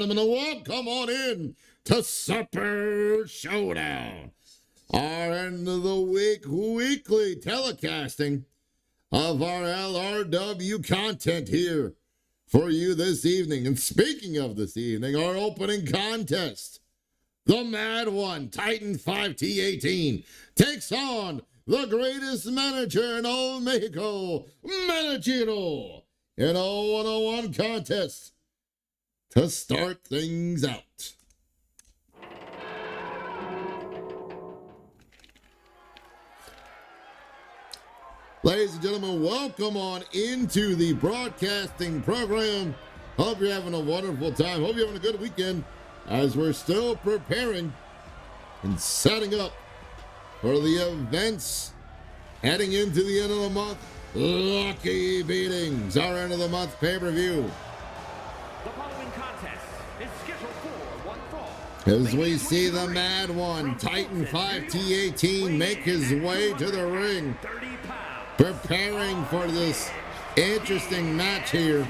gentlemen, welcome on in to Supper Showdown, our end of the week weekly telecasting of our LRW content here for you this evening. And speaking of this evening, our opening contest, the Mad One, Titan 5T18, takes on the greatest manager in all Mexico, Managero, in a 101 contest to start things out. Ladies and gentlemen, welcome on into the broadcasting program. Hope you're having a wonderful time. Hope you're having a good weekend as we're still preparing and setting up for the events heading into the end of the month. Lucky Beatings, our end of the month pay-per-view. The following contest is scheduled for one fall. As we see the Mad One, Titan 5T18, make his way to the ring, preparing for this interesting match here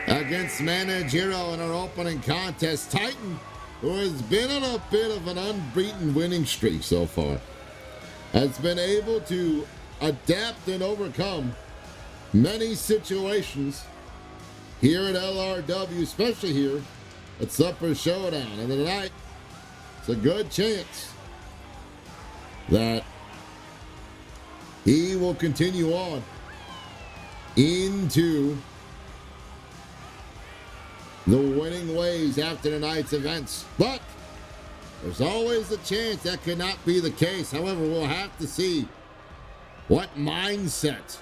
against Managero in our opening contest. Titan, who has been on a bit of an unbeaten winning streak so far, has been able to adapt and overcome many situations here at LRW, especially here at Supper Showdown. And tonight, it's a good chance that he will continue on into the winning ways after tonight's events. But there's always a chance that could not be the case. However, we'll have to see what mindset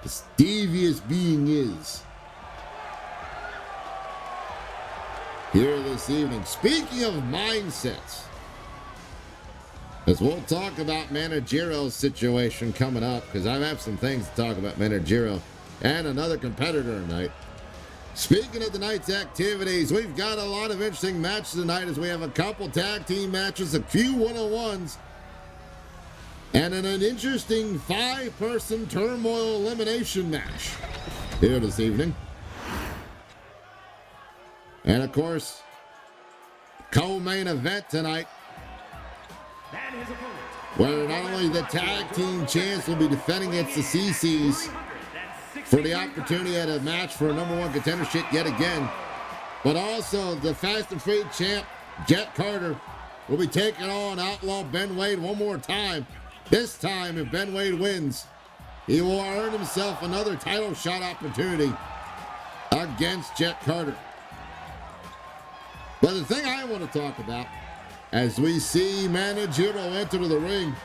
this devious being is here this evening. Speaking of mindsets, as we'll talk about Managero's situation coming up, because I have some things to talk about Managero and another competitor tonight. Speaking of tonight's activities, we've got a lot of interesting matches tonight as we have a couple tag team matches, a few 101s, and an interesting 5-person turmoil elimination match here this evening. And of course, co-main event tonight, where not only the tag team champs will be defending against the CCs for the opportunity at a match for a #1 contendership yet again, but also the Fast and Free champ, Jet Carter, will be taking on Outlaw Ben Wade one more time. This time, if Ben Wade wins, he will earn himself another title shot opportunity against Jet Carter. But the thing I want to talk about, as we see Managero enter the ring,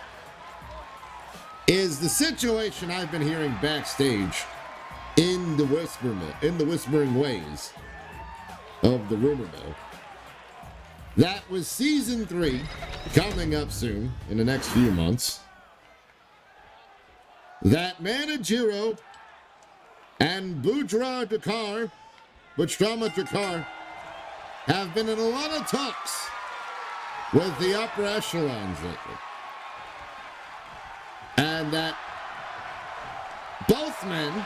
is the situation I've been hearing backstage in the whispering ways of the rumor mill. That was season 3 coming up soon in the next few months, that Managero and Budrama Dakar have been in a lot of talks with the upper echelons lately, and that both men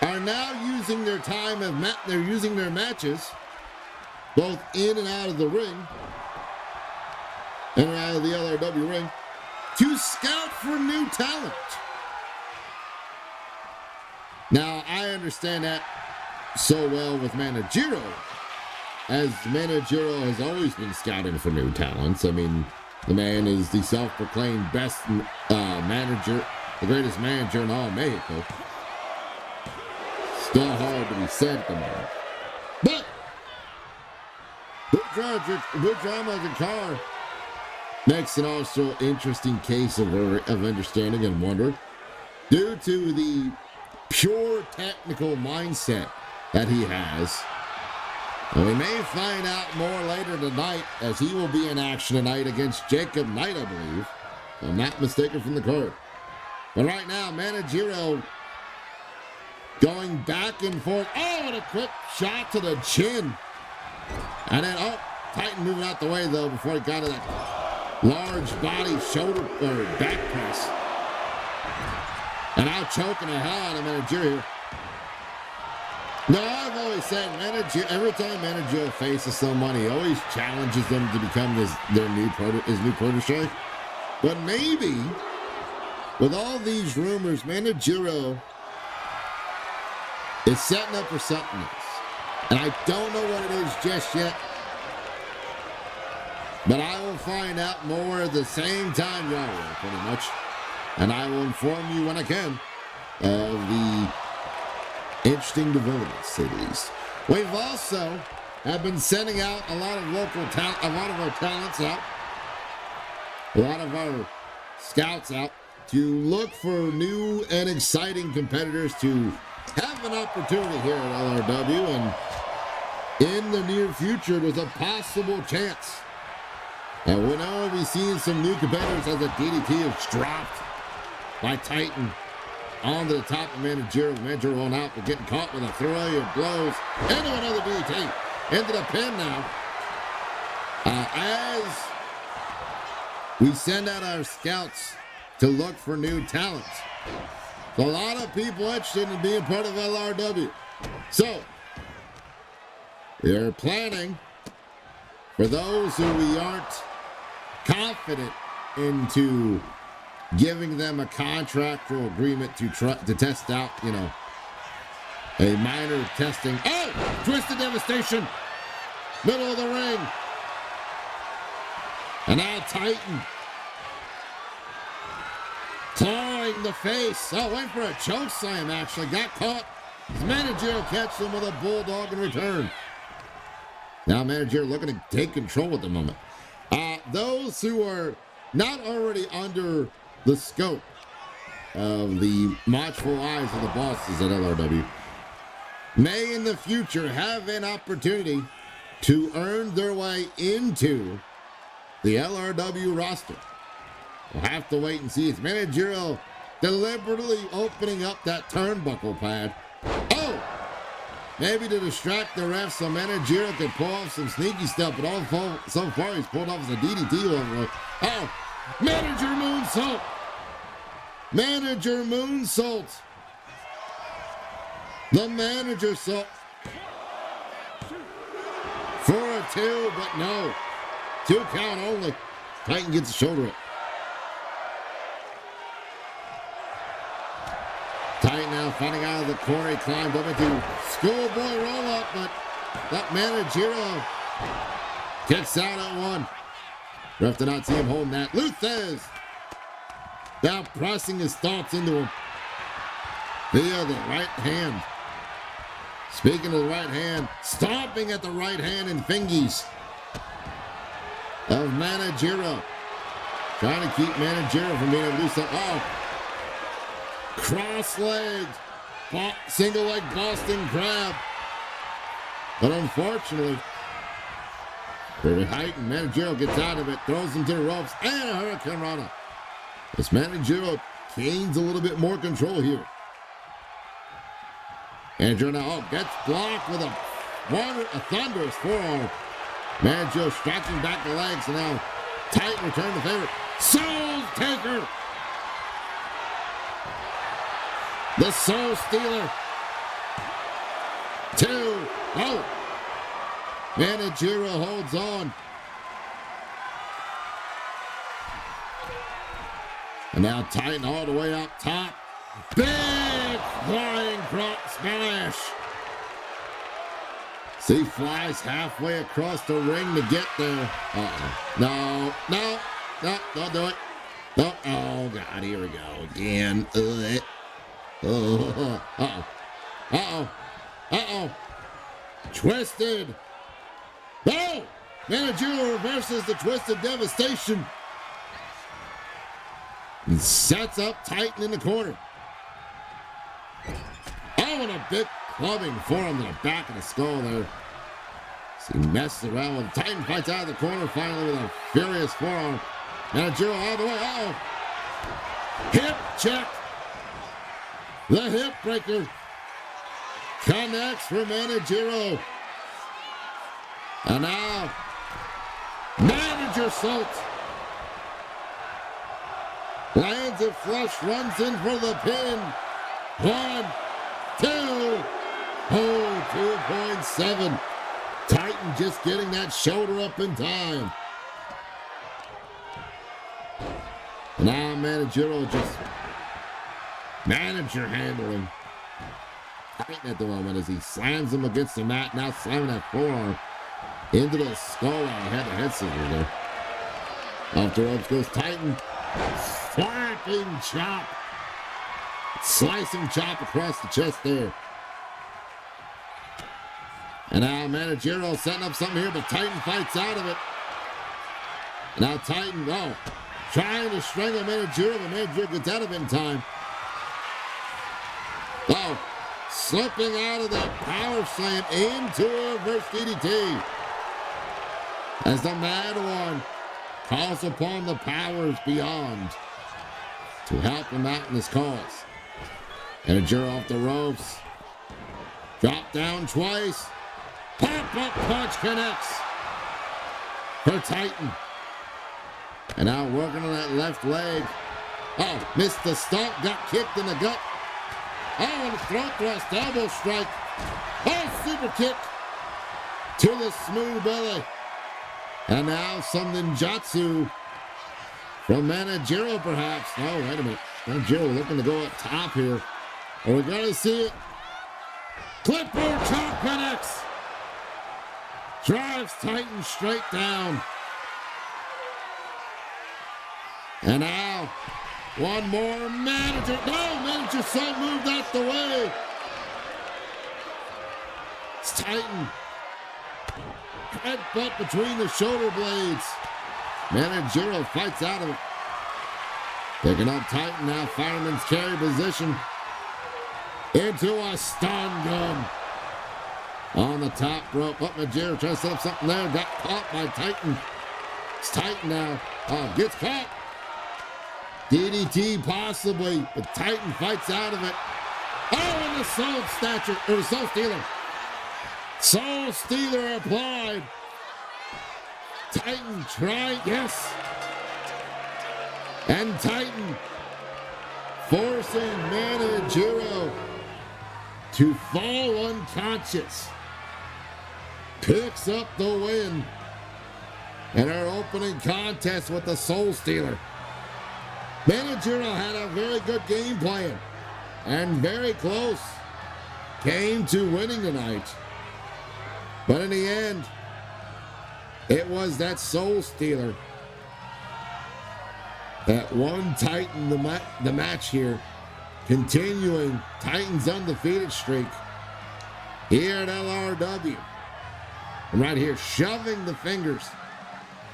are now using their time they're using their matches both in and out of the ring and out of the LRW ring to scout for new talent. Now, I understand that so well with Managero, as Managero has always been scouting for new talents. I mean, the man is the self-proclaimed best manager, the greatest manager in all Mexico. Still hard to be said at the moment. But Budrama Dakar makes an also interesting case of understanding and wonder due to the pure technical mindset that he has. And we may find out more later tonight, as he will be in action tonight against Jacob Knight, I believe, if I'm not mistaken from the card. But right now, Managero going back and forth. Oh, and a quick shot to the chin. And then, Titan moving out the way, though, before he got to that large body shoulder or back press. And now choking the hell out of Managero. No, I've always said every time manager faces someone, he always challenges them to become his new protege. But maybe with all these rumors, Manajiro is setting up for something else. And I don't know what it is just yet. But I will find out more at the same time y'all will, pretty much. And I will inform you when I can of the interesting developments, to say the least. We've also have been sending out a lot of local talent, a lot of our talents out, a lot of our scouts out to look for new and exciting competitors to have an opportunity here at LRW. And in the near future, there's a possible chance. And we'll now be seeing some new competitors as a DDT is dropped by Titan onto the top of Manajiro. Manajiro on out, but getting caught with a flurry of blows into another DDT. Into the pin now. As we send out our scouts to look for new talents. A lot of people interested in being part of LRW. So, we are planning for those who we aren't confident into giving them a contractual agreement to test out, a minor testing. Oh! Twisted Devastation! Middle of the ring. And now Titan clawing the face. Oh, went for a choke slam, actually. Got caught. His manager catches him with a bulldog in return. Now manager looking to take control at the moment. Those who are not already under the scope of the watchful eyes of the bosses at LRW may in the future have an opportunity to earn their way into the LRW roster. We'll have to wait and see. It's managerial deliberately opening up that turnbuckle pad. Oh! Maybe to distract the refs so Manajiro could pull off some sneaky stuff, but so far he's pulled off as a DDT over. Oh! Manager moonsault! Manager moonsault! The manager salt. For a 2, but no. 2 count only. Titan gets the shoulder up. Titan now finding out of the corner. He climbed up into schoolboy roll up, but that Manajiro kicks out at 1. Ref did not see him holding that. Luthez now pressing his thoughts into him via the right hand. Speaking of the right hand, stomping at the right hand and fingies of Manajiro. Trying to keep Manajiro from being able to do something. Oh! Cross-legged, single leg Boston Crab. But unfortunately, for Titan, Manajiro gets out of it, throws him to the ropes, and a Hurricane Rana. As Manajiro gains a little bit more control here. Manajiro now gets blocked with a thunderous forearm. Manajiro striking back the legs, and now Titan return the favor. Soul Taker! The Soul Stealer. 2. Oh! Manajiro holds on. And now Titan all the way up top. Big flying front smash. See, flies halfway across the ring to get there. No, don't do it. No, oh God, here we go again. Twisted. Oh! Manajiro reverses the Twisted Devastation. And sets up Titan in the corner. Oh, and a big clubbing forearm to the back of the skull there. So he messes around with Titan, fights out of the corner finally with a furious forearm. Manajiro all the way. Uh-oh. Hip check. The hip breaker connects for Manajiro. And now, Manager Salt lands it flush, runs in for the pin. 1, 2, Oh, 2.7. Titan just getting that shoulder up in time. Now managerial just manager handling. Titan at the moment as he slams him against the mat. Now slamming that forearm into the skull. I had the head scissors there. Off the ropes goes Titan. Slapping chop. Slicing chop across the chest there. And now managerial setting up something here, but Titan fights out of it. Now Titan, trying to strangle managerial, but managerial gets out of it in time. Slipping out of that power slam into a reverse DDT. As the Mad One calls upon the powers beyond to help him out in his cause. Managerial off the ropes. Drop down twice. Pop-up punch connects for Titan. And now working on that left leg. Missed the stomp, got kicked in the gut. And a throat thrust, elbow strike. Super kick to the smooth belly. And now some ninjutsu from managerial perhaps. Oh, wait a minute. Managerial looking to go up top here. Are we going to see it? Clipboard chop connects. Drives Titan straight down. And now, one more manager. No, manager son moved out the way. It's Titan. Headbutt between the shoulder blades. Managerial fights out of it. Picking up Titan now, fireman's carry position. Into a stun gun. On the top rope. Managerial trying to set up something there. Got caught by Titan. It's Titan now. Gets caught. DDT possibly, but Titan fights out of it. And the Soul Snatcher, or the Soul Stealer. Soul Stealer applied. Titan trying, yes. And Titan forcing Managerial to fall unconscious. Picks up the win in our opening contest with the Soul Stealer. Managerial had a very good game plan and very close. Came to winning tonight. But in the end, it was that Soul Stealer that won Titan the match here. Continuing Titan's undefeated streak here at LRW. And right here, shoving the fingers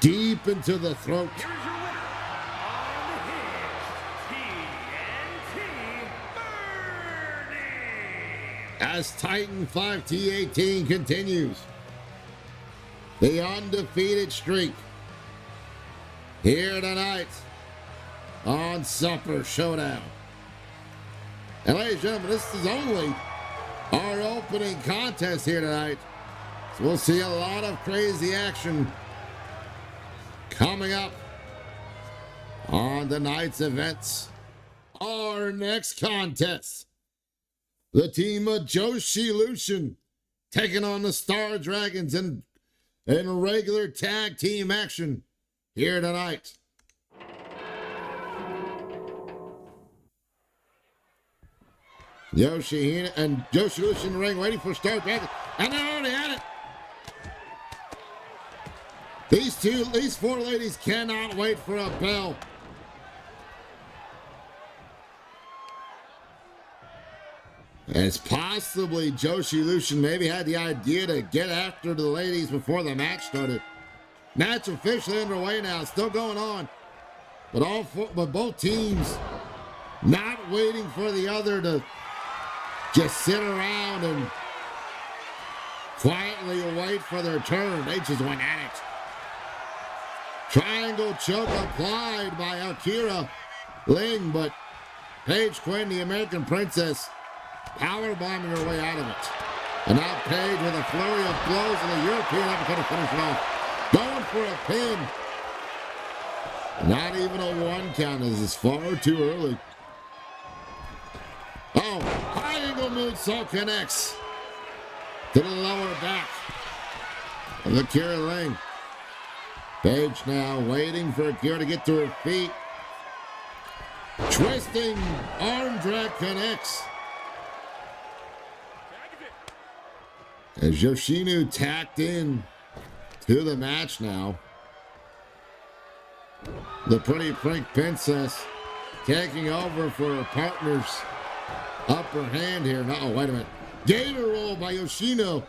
deep into the throat. Here's your winner, on his TNT Burning. As Titan 5T18 continues the undefeated streak here tonight on Supper Showdown. And ladies and gentlemen, this is only our opening contest here tonight. So we'll see a lot of crazy action coming up on tonight's events. Our next contest, the team of Joshi Lucian taking on the Star Dragons in regular tag team action here tonight. Yoshi and Joshi Lucian in the ring waiting for Star Dragon, and they're already at it. These four ladies cannot wait for a bell. As possibly Joshi Lucian maybe had the idea to get after the ladies before the match started. Match officially underway now, still going on. But both teams not waiting for the other to just sit around and quietly wait for their turn. They just went at it. Triangle choke applied by Akira Ling, but Paige Quinn, the American Princess, power bombing her way out of it. And now Paige with a flurry of blows and the European uppercut to finish it off. Going for a pin. Not even a one count, as it's far too early. High angle moonsault connects. to the lower back of Akira Ling. Paige now waiting for Akira to get to her feet. Twisting arm drag connects. As Yoshino tacked in to the match now. The Pretty Pink Princess taking over for her partner's upper hand here. Oh, wait a minute. Gator roll by Yoshino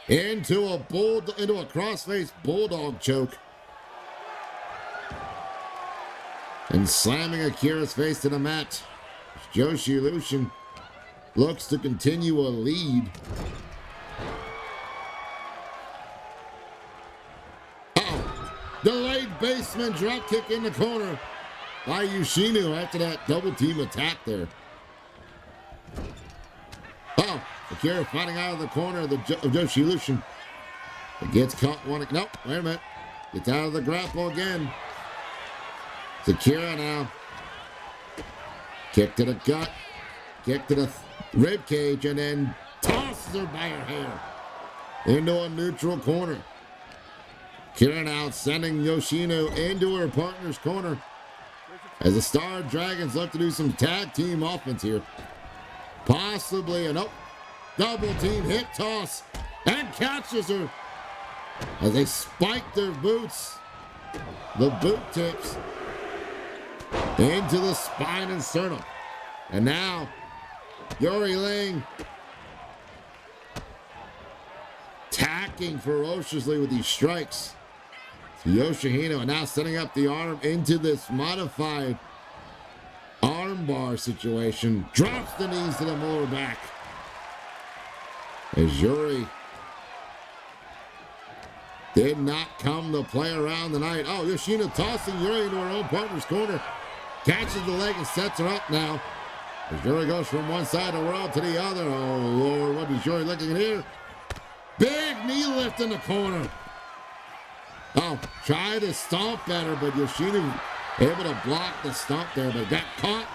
into a crossface bulldog choke. And slamming Akira's face to the mat. Joshi Lucien looks to continue a lead. Delayed basement drop kick in the corner by Yoshino after that double team attack there. Oh, Akira fighting out of the corner of Joshi Lucien. It gets caught one. Nope, wait a minute. Gets out of the grapple again. It's Akira now. Kick to the gut. Kick to the rib cage, and then tosses her by her hair into a neutral corner. Akira now sending Yoshino into her partner's corner as the Star Dragons look to do some tag team offense here. Possibly a double team hip toss, and catches her as they spike their boots, the boot tips, into the spine and sternum. And now Yuri Ling tacking ferociously with these strikes. Yoshihino now setting up the arm into this modified armbar situation. Drops the knees to the lower back. As Yuri did not come to play around tonight. Oh, Yoshino tossing Yuri into her own partner's corner. Catches the leg and sets her up now. As Yuri goes from one side of the world to the other. Oh, Lord, what is Yuri looking at here? Big knee lift in the corner. Oh, tried to stomp at her, but Yoshino able to block the stomp there, but got caught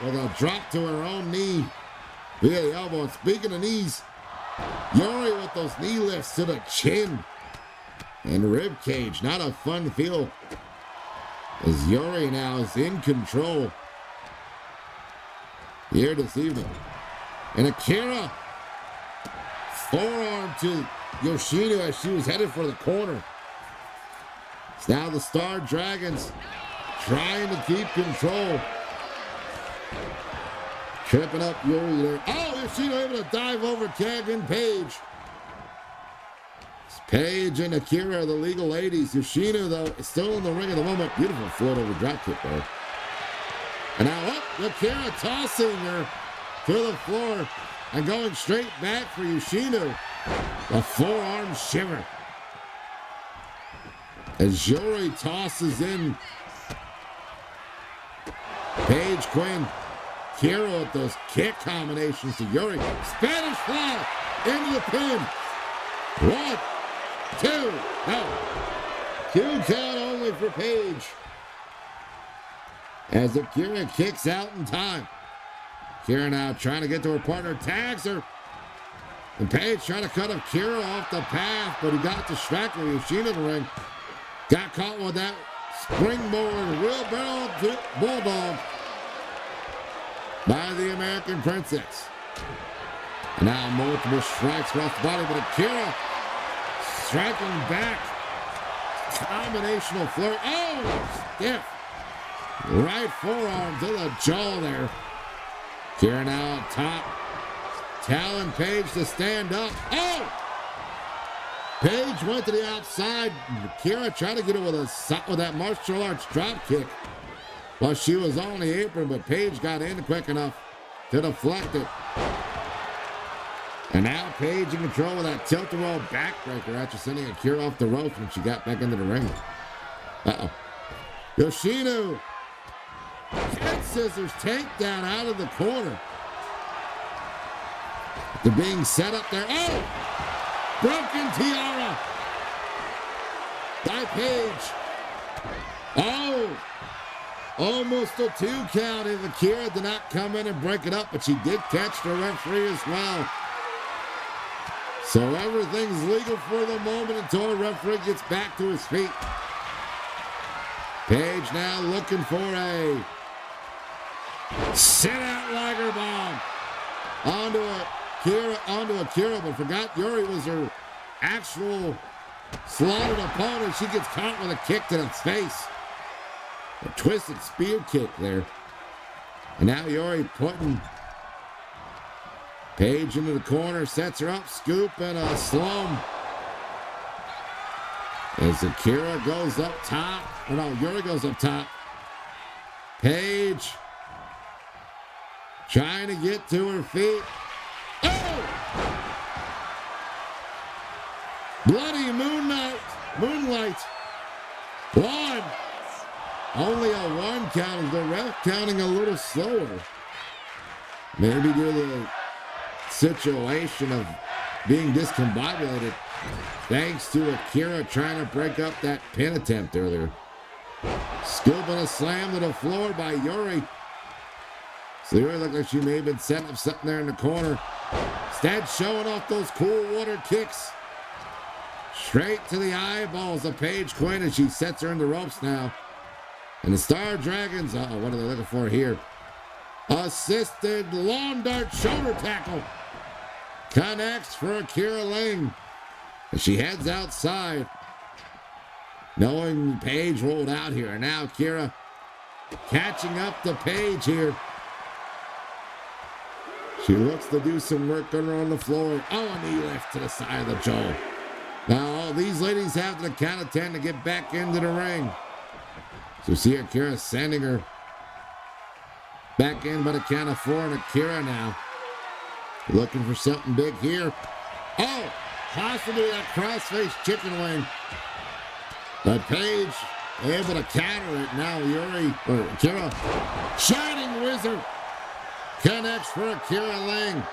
with a drop to her own knee via the elbow. And speaking of knees, Yuri with those knee lifts to the chin and rib cage. Not a fun feel as Yuri now is in control here this evening. And Akira forearm to Yoshino as she was headed for the corner. It's now the Star Dragons trying to keep control. Tripping up Yuri there. Oh, Yoshino able to dive over Kevin Page. It's Page and Akira, the legal ladies. Yoshino, though, is still in the ring at the moment. Beautiful float over drop kick there. And now up, Akira tossing her to the floor and going straight back for Yoshino. A forearm shiver. As Yuri tosses in Paige Quinn. Kira with those kick combinations to Yuri. Spanish fly into the pin. 1, 2, no. 2 count only for Paige. As Akira kicks out in time. Kira now trying to get to her partner, tags her. And Paige trying to cut Akira off the path, but he got distracted. Yoshino in the ring. Got caught with that springboard wheelbarrow bulldog by the American Princess. And now multiple strikes across the body, but Akira striking back. Combinational flirt. Oh, stiff. Right forearm to the jaw there. Akira now up top. Telling Paige to stand up. Oh! Paige went to the outside. Akira tried to get her with that martial arts drop kick while she was on the apron, but Paige got in quick enough to deflect it. And now Paige in control of that tilt-a-roll backbreaker after sending Akira off the ropes when she got back into the ring. Uh-oh. Yoshino. Head scissors takedown out of the corner. They're being set up there. Oh! Broken tiara by Paige. Oh! Almost a 2 count, and Akira did not come in and break it up, but she did catch the referee as well. So everything's legal for the moment until the referee gets back to his feet. Paige now looking for a sit-out Liger bomb onto Akira, but forgot Yuri was her actual slaughtered opponent. She gets caught with a kick to the face. A twisted spear kick there. And now Yuri putting Paige into the corner, sets her up, scoop, and a slum. As Akira goes up top. Oh no, Yuri goes up top. Paige trying to get to her feet. Oh! Bloody moonlight. One. Only a one count. The ref counting a little slower. Maybe due to the situation of being discombobulated. Thanks to Akira trying to break up that pin attempt earlier. Scoop and a slam to the floor by Yuri. So Yuri looked like she may have been setting up something there in the corner. Instead, showing off those cool water kicks. Straight to the eyeballs of Paige Quinn as she sets her in the ropes now. And the Star Dragons, what are they looking for here? Assisted lawn dart shoulder tackle. Connects for Akira Ling. As she heads outside. Knowing Paige rolled out here. And now Akira catching up to Paige here. She looks to do some work on her on the floor. Oh, a knee lift to the side of the jaw. Now, all these ladies have to the count of 10 to get back into the ring. So see Akira sending her back in by the count of 4, and Akira now looking for something big here. Oh, possibly that crossface chicken wing. But Paige able to counter it. Now Akira, Shining Wizard, connects for Akira Ling.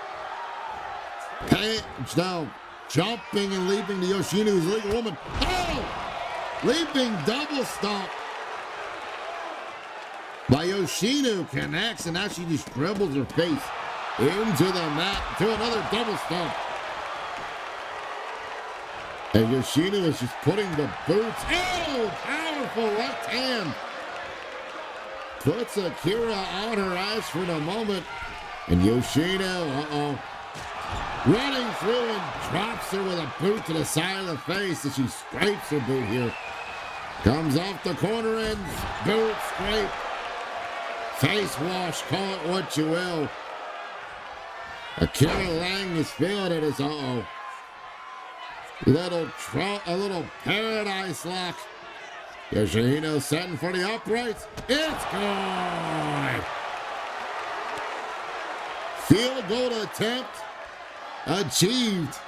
Paige now jumping and leaping to Yoshinu's legal woman. Oh, leaping double stomp by Yoshino, connects, and now she just dribbles her face into the mat to another double stomp. And Yoshino is just putting the boots. Oh, powerful left hand. Puts Akira on her ass for the moment. And Yoshino, running through and drops her with a boot to the side of the face as she scrapes her boot here. Comes off the corner and boot scrape. Face wash, call it what you will. Akira Lang is feeling it as a little paradise lock. Yoshino setting for the uprights. It's good. Field goal attempt achieved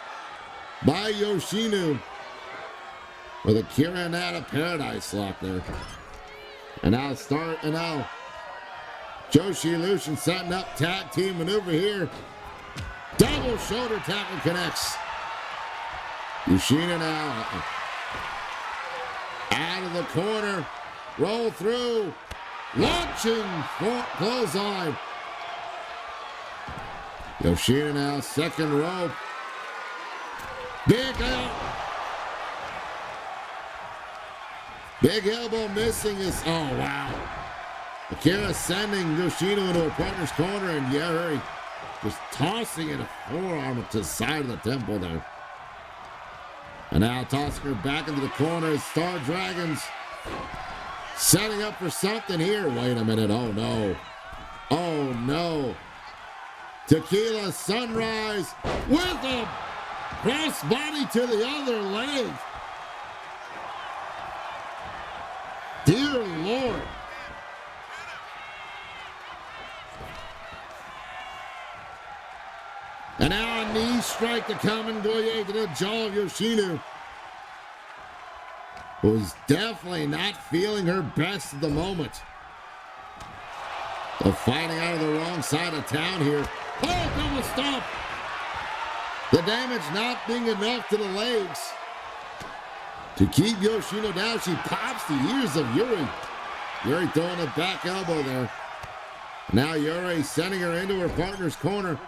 by Yoshino with Akira now a paradise lock there. And now Joshi Lucian setting up tag team maneuver here. Double shoulder tackle connects. Yoshino now out of the corner. Roll through. Launching clothesline. Yoshino now second rope. Big elbow missing is, oh wow. Akira sending Yoshino into her partner's corner, and Yuri just tossing it a forearm to the side of the temple there. And now tossing her back into the corner as Star Dragons setting up for something here. Wait a minute, oh no. Oh no. Tequila Sunrise with a crossbody to the other leg. Dear Lord. And now a knee strike to Kamengoye to the jaw of Yoshino, who's definitely not feeling her best at the moment. They're fighting out of the wrong side of town here. Oh, double stomp. The damage not being enough to the legs. To keep Yoshino down, she pops the ears of Yuri. Yuri throwing a back elbow there. Now Yuri sending her into her partner's corner.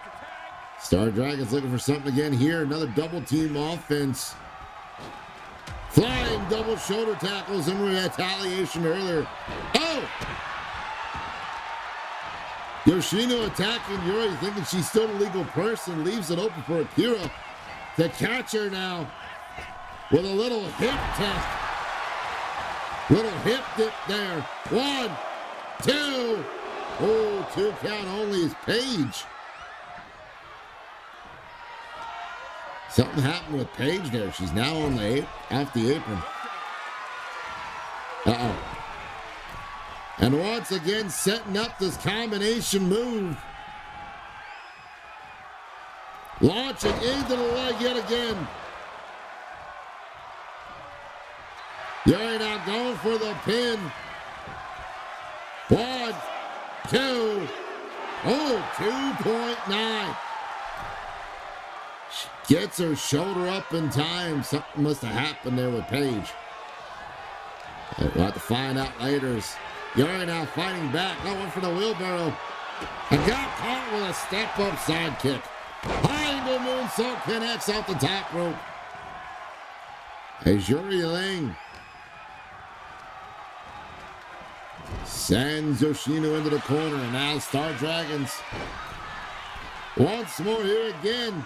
Star Dragon's looking for something again here. Another double team offense. Flying double shoulder tackles in retaliation earlier. Oh! Yoshino attacking Yuri, thinking she's still a legal person. Leaves it open for Akira to catch her now with a little hip test. Little hip dip there. 1, 2. Oh, 2 count only is Paige. Something happened with Paige there. She's now on the off the apron. Uh-oh. And once again, setting up this combination move. Launching into the leg yet again. Yuri now going for the pin. 1, 2. Oh, 2.9. She gets her shoulder up in time. Something must have happened there with Paige. We'll have to find out later. Yuri now fighting back. No one for the wheelbarrow. And got caught with a step-up sidekick. High angle moonsault connects off the top rope. As Yuri Ling sends Yoshino into the corner. And now Star Dragons once more here again.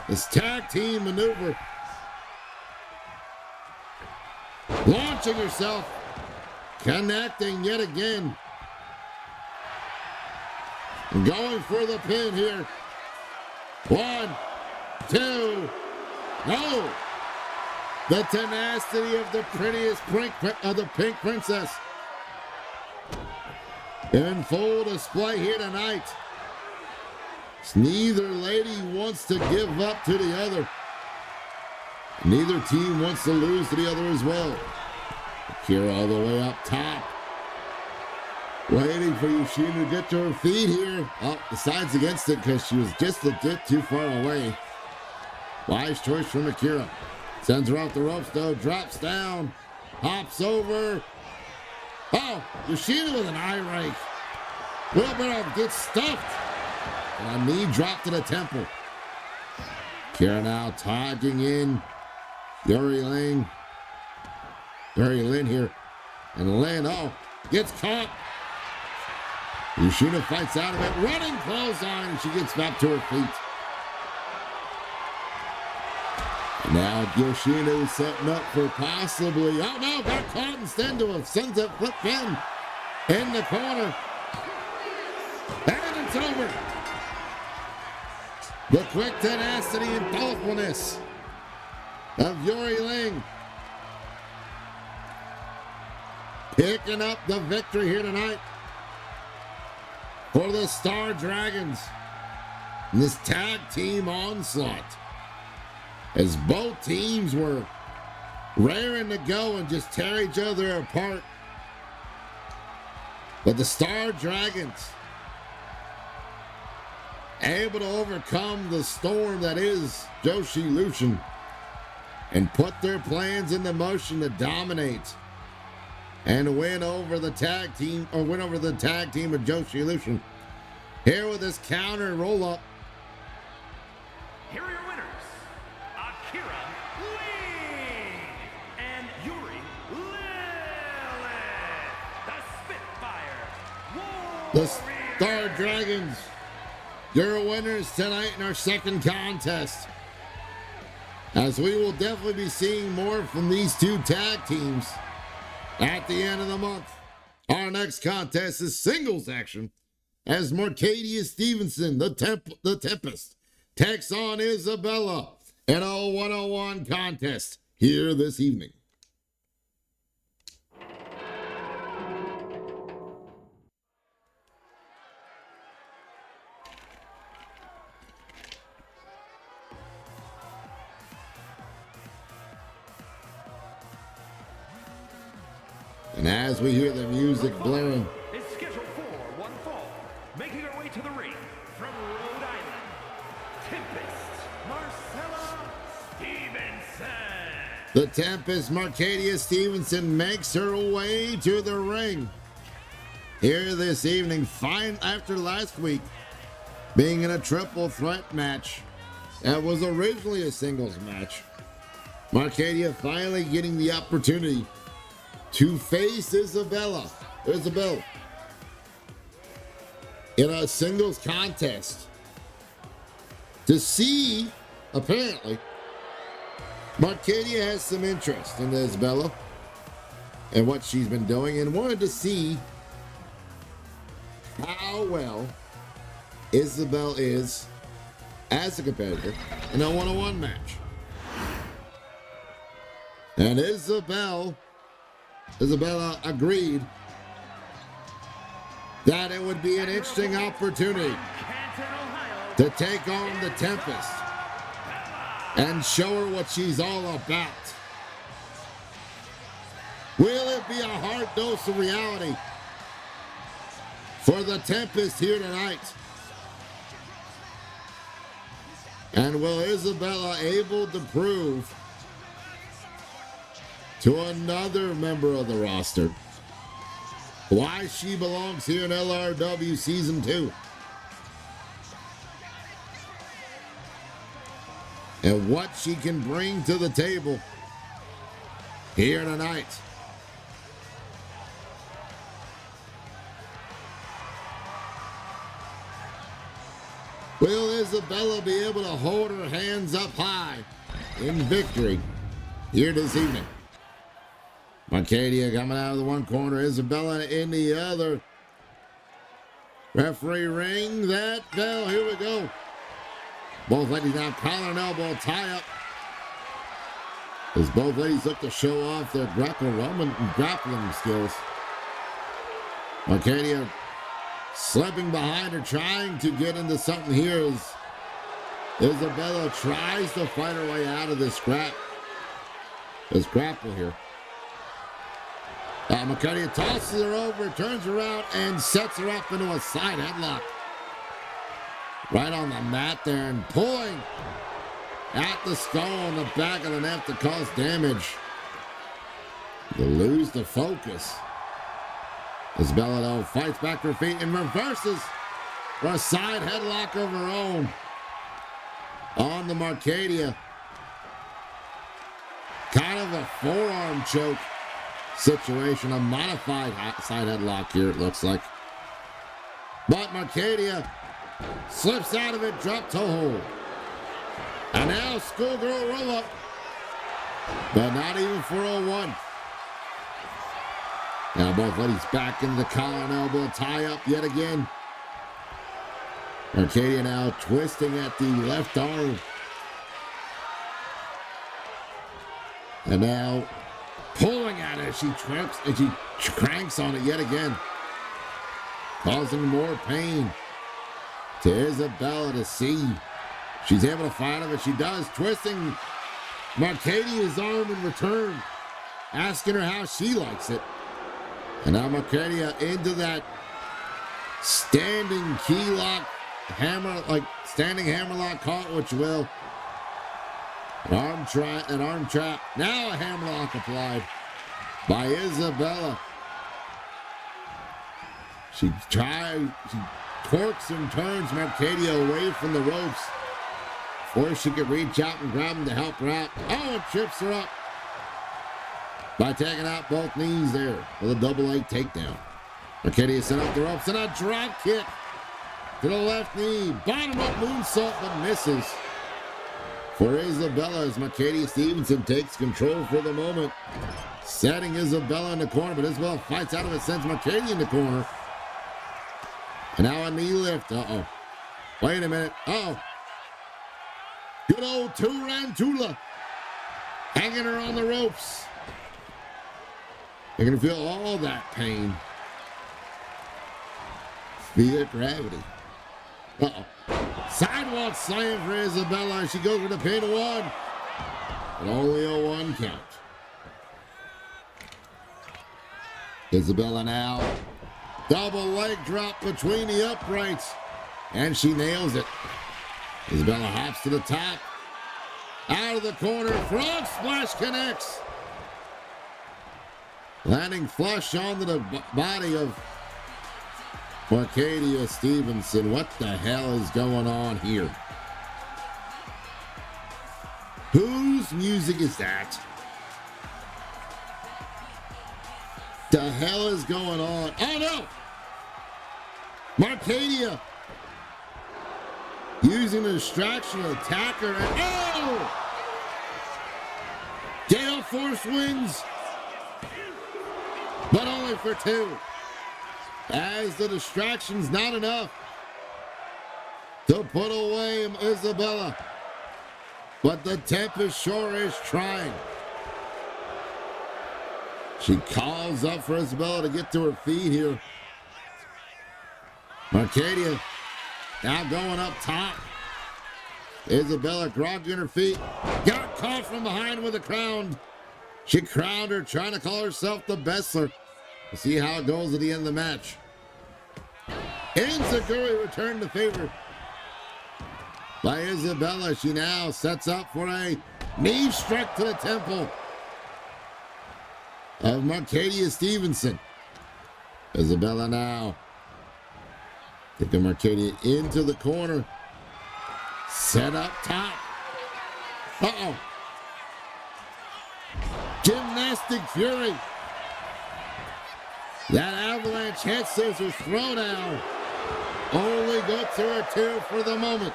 This tag team maneuver. Launching herself. Connecting yet again. And going for the pin here. 1, 2. No. The tenacity of the prettiest pink princess. In full display here tonight. Neither lady wants to give up to the other. Neither team wants to lose to the other as well. Akira all the way up top. Waiting for Yoshino to get to her feet here. Oh, decides against it because she was just a bit too far away. Wise choice from Akira. Sends her off the ropes though. Drops down. Hops over. Oh, Yoshino with an eye rake. Wheelbarrow gets stuffed. And a knee drop to the temple. Akira now tagging in. Yuri Lin here. And Lin, oh, gets caught. Yoshino fights out of it. Running clothesline. And she gets back to her feet. And now Yoshino setting up for possibly. Oh no, got caught instead to a sunset flip pin in the corner. And it's over. The quick tenacity and thoughtfulness of Yuri Ling. Picking up the victory here tonight for the Star Dragons in this tag team onslaught. As both teams were raring to go and just tear each other apart. But the Star Dragons able to overcome the storm that is Joshi Lushin and put their plans into motion to dominate and win over the tag team of Joshi Lushin. Here with this counter roll up. Here are your winners, Akira Lee and Yuri Lilith, the Spitfire The Star Dragons, your winners tonight in our second contest. As we will definitely be seeing more from these two tag teams at the end of the month. Our next contest is singles action as Mercedes Stevenson, the Tempest, takes on Isabella in a one-on-one contest here this evening. And as we hear the music blaring, is scheduled for one fall. Making her way to the ring from Rhode Island, Tempest Marcella Stevenson. the Tempest Mercedes Stevenson makes her way to the ring here this evening. Fine after last week, being in a triple threat match that was originally a singles match. Marcadia finally getting the opportunity to face Isabella in a singles contest to see, apparently, Marcadia has some interest in Isabella and what she's been doing and wanted to see how well Isabel is as a competitor in a one-on-one match. And Isabella agreed that it would be an interesting opportunity to take on the Tempest and show her what she's all about. Will it be a hard dose of reality for the Tempest here tonight? And will Isabella able to prove to another member of the roster why she belongs here in LRW Season 2? And what she can bring to the table here tonight. Will Isabella be able to hold her hands up high in victory here this evening? Marcadia coming out of the one corner, Isabella in the other. Referee ring that bell. Here we go. Both ladies now collar and elbow tie up as both ladies look to show off their grappling skills. Marcadia slipping behind her, trying to get into something here as Isabella tries to fight her way out of this grapple here. Marcadia tosses her over, turns her around, and sets her up into a side headlock. Right on the mat there and pulling at the skull on the back of the neck to cause damage. To lose the focus. Isabella, though, fights back her feet and reverses for a side headlock of her own on the Marcadia. Kind of a forearm choke situation, a modified side headlock here, it looks like. But Marcadia slips out of it, drop toe hold. And now schoolgirl roll up, but not even for a one. Now both ladies back into the collar and elbow tie up yet again. Marcadia now twisting at the left arm. And now pulling at it as she cranks on it yet again, causing more pain to Isabella to see. She's able to fight him, and she does, twisting Marcadia's arm in return, asking her how she likes it. And now Marcadia into that standing key lock, standing hammerlock, call it what you will. An arm trap. Now a hammerlock applied by Isabella. She twerks and turns Marcadia away from the ropes before she could reach out and grab him to help her out. Oh, and trips her up by taking out both knees there with a double leg takedown. Marcadia set up the ropes and a drop kick to the left knee. Bottom up moonsault, but misses for Isabella as Marcadia Stevenson takes control for the moment, setting Isabella in the corner, but Isabella fights out of it, sends Marcadia in the corner. And now a knee lift. Uh-oh. Wait a minute. Uh-oh. Good old Tarantula hanging her on the ropes. You're going to feel all that pain via gravity. Uh-oh. Sidewalk slam for Isabella. She goes for the pin one. But only a one count. Isabella now. Double leg drop between the uprights. And she nails it. Isabella hops to the top. Out of the corner. Frog splash connects. Landing flush onto the body of Arcadia Stevenson, what the hell is going on here? Whose music is that? The hell is going on? Oh no! Marcadia using a distraction to attack her. And, oh! Gale Force wins, but only for 2. As the distraction's not enough to put away Isabella. But the Tempest sure is trying. She calls up for Isabella to get to her feet here. Arcadia now going up top. Isabella groggy on her feet. Got caught from behind with a crown. She crowned her, trying to call herself the Bessler. We'll see how it goes at the end of the match. Enziguri returned the favor by Isabella. She now sets up for a knee strike to the temple of Marcadia Stevenson. Isabella now taking Marcadia into the corner. Set up top. Uh-oh. Gymnastic Fury. That avalanche head scissors throwdown only got to her 2 for the moment.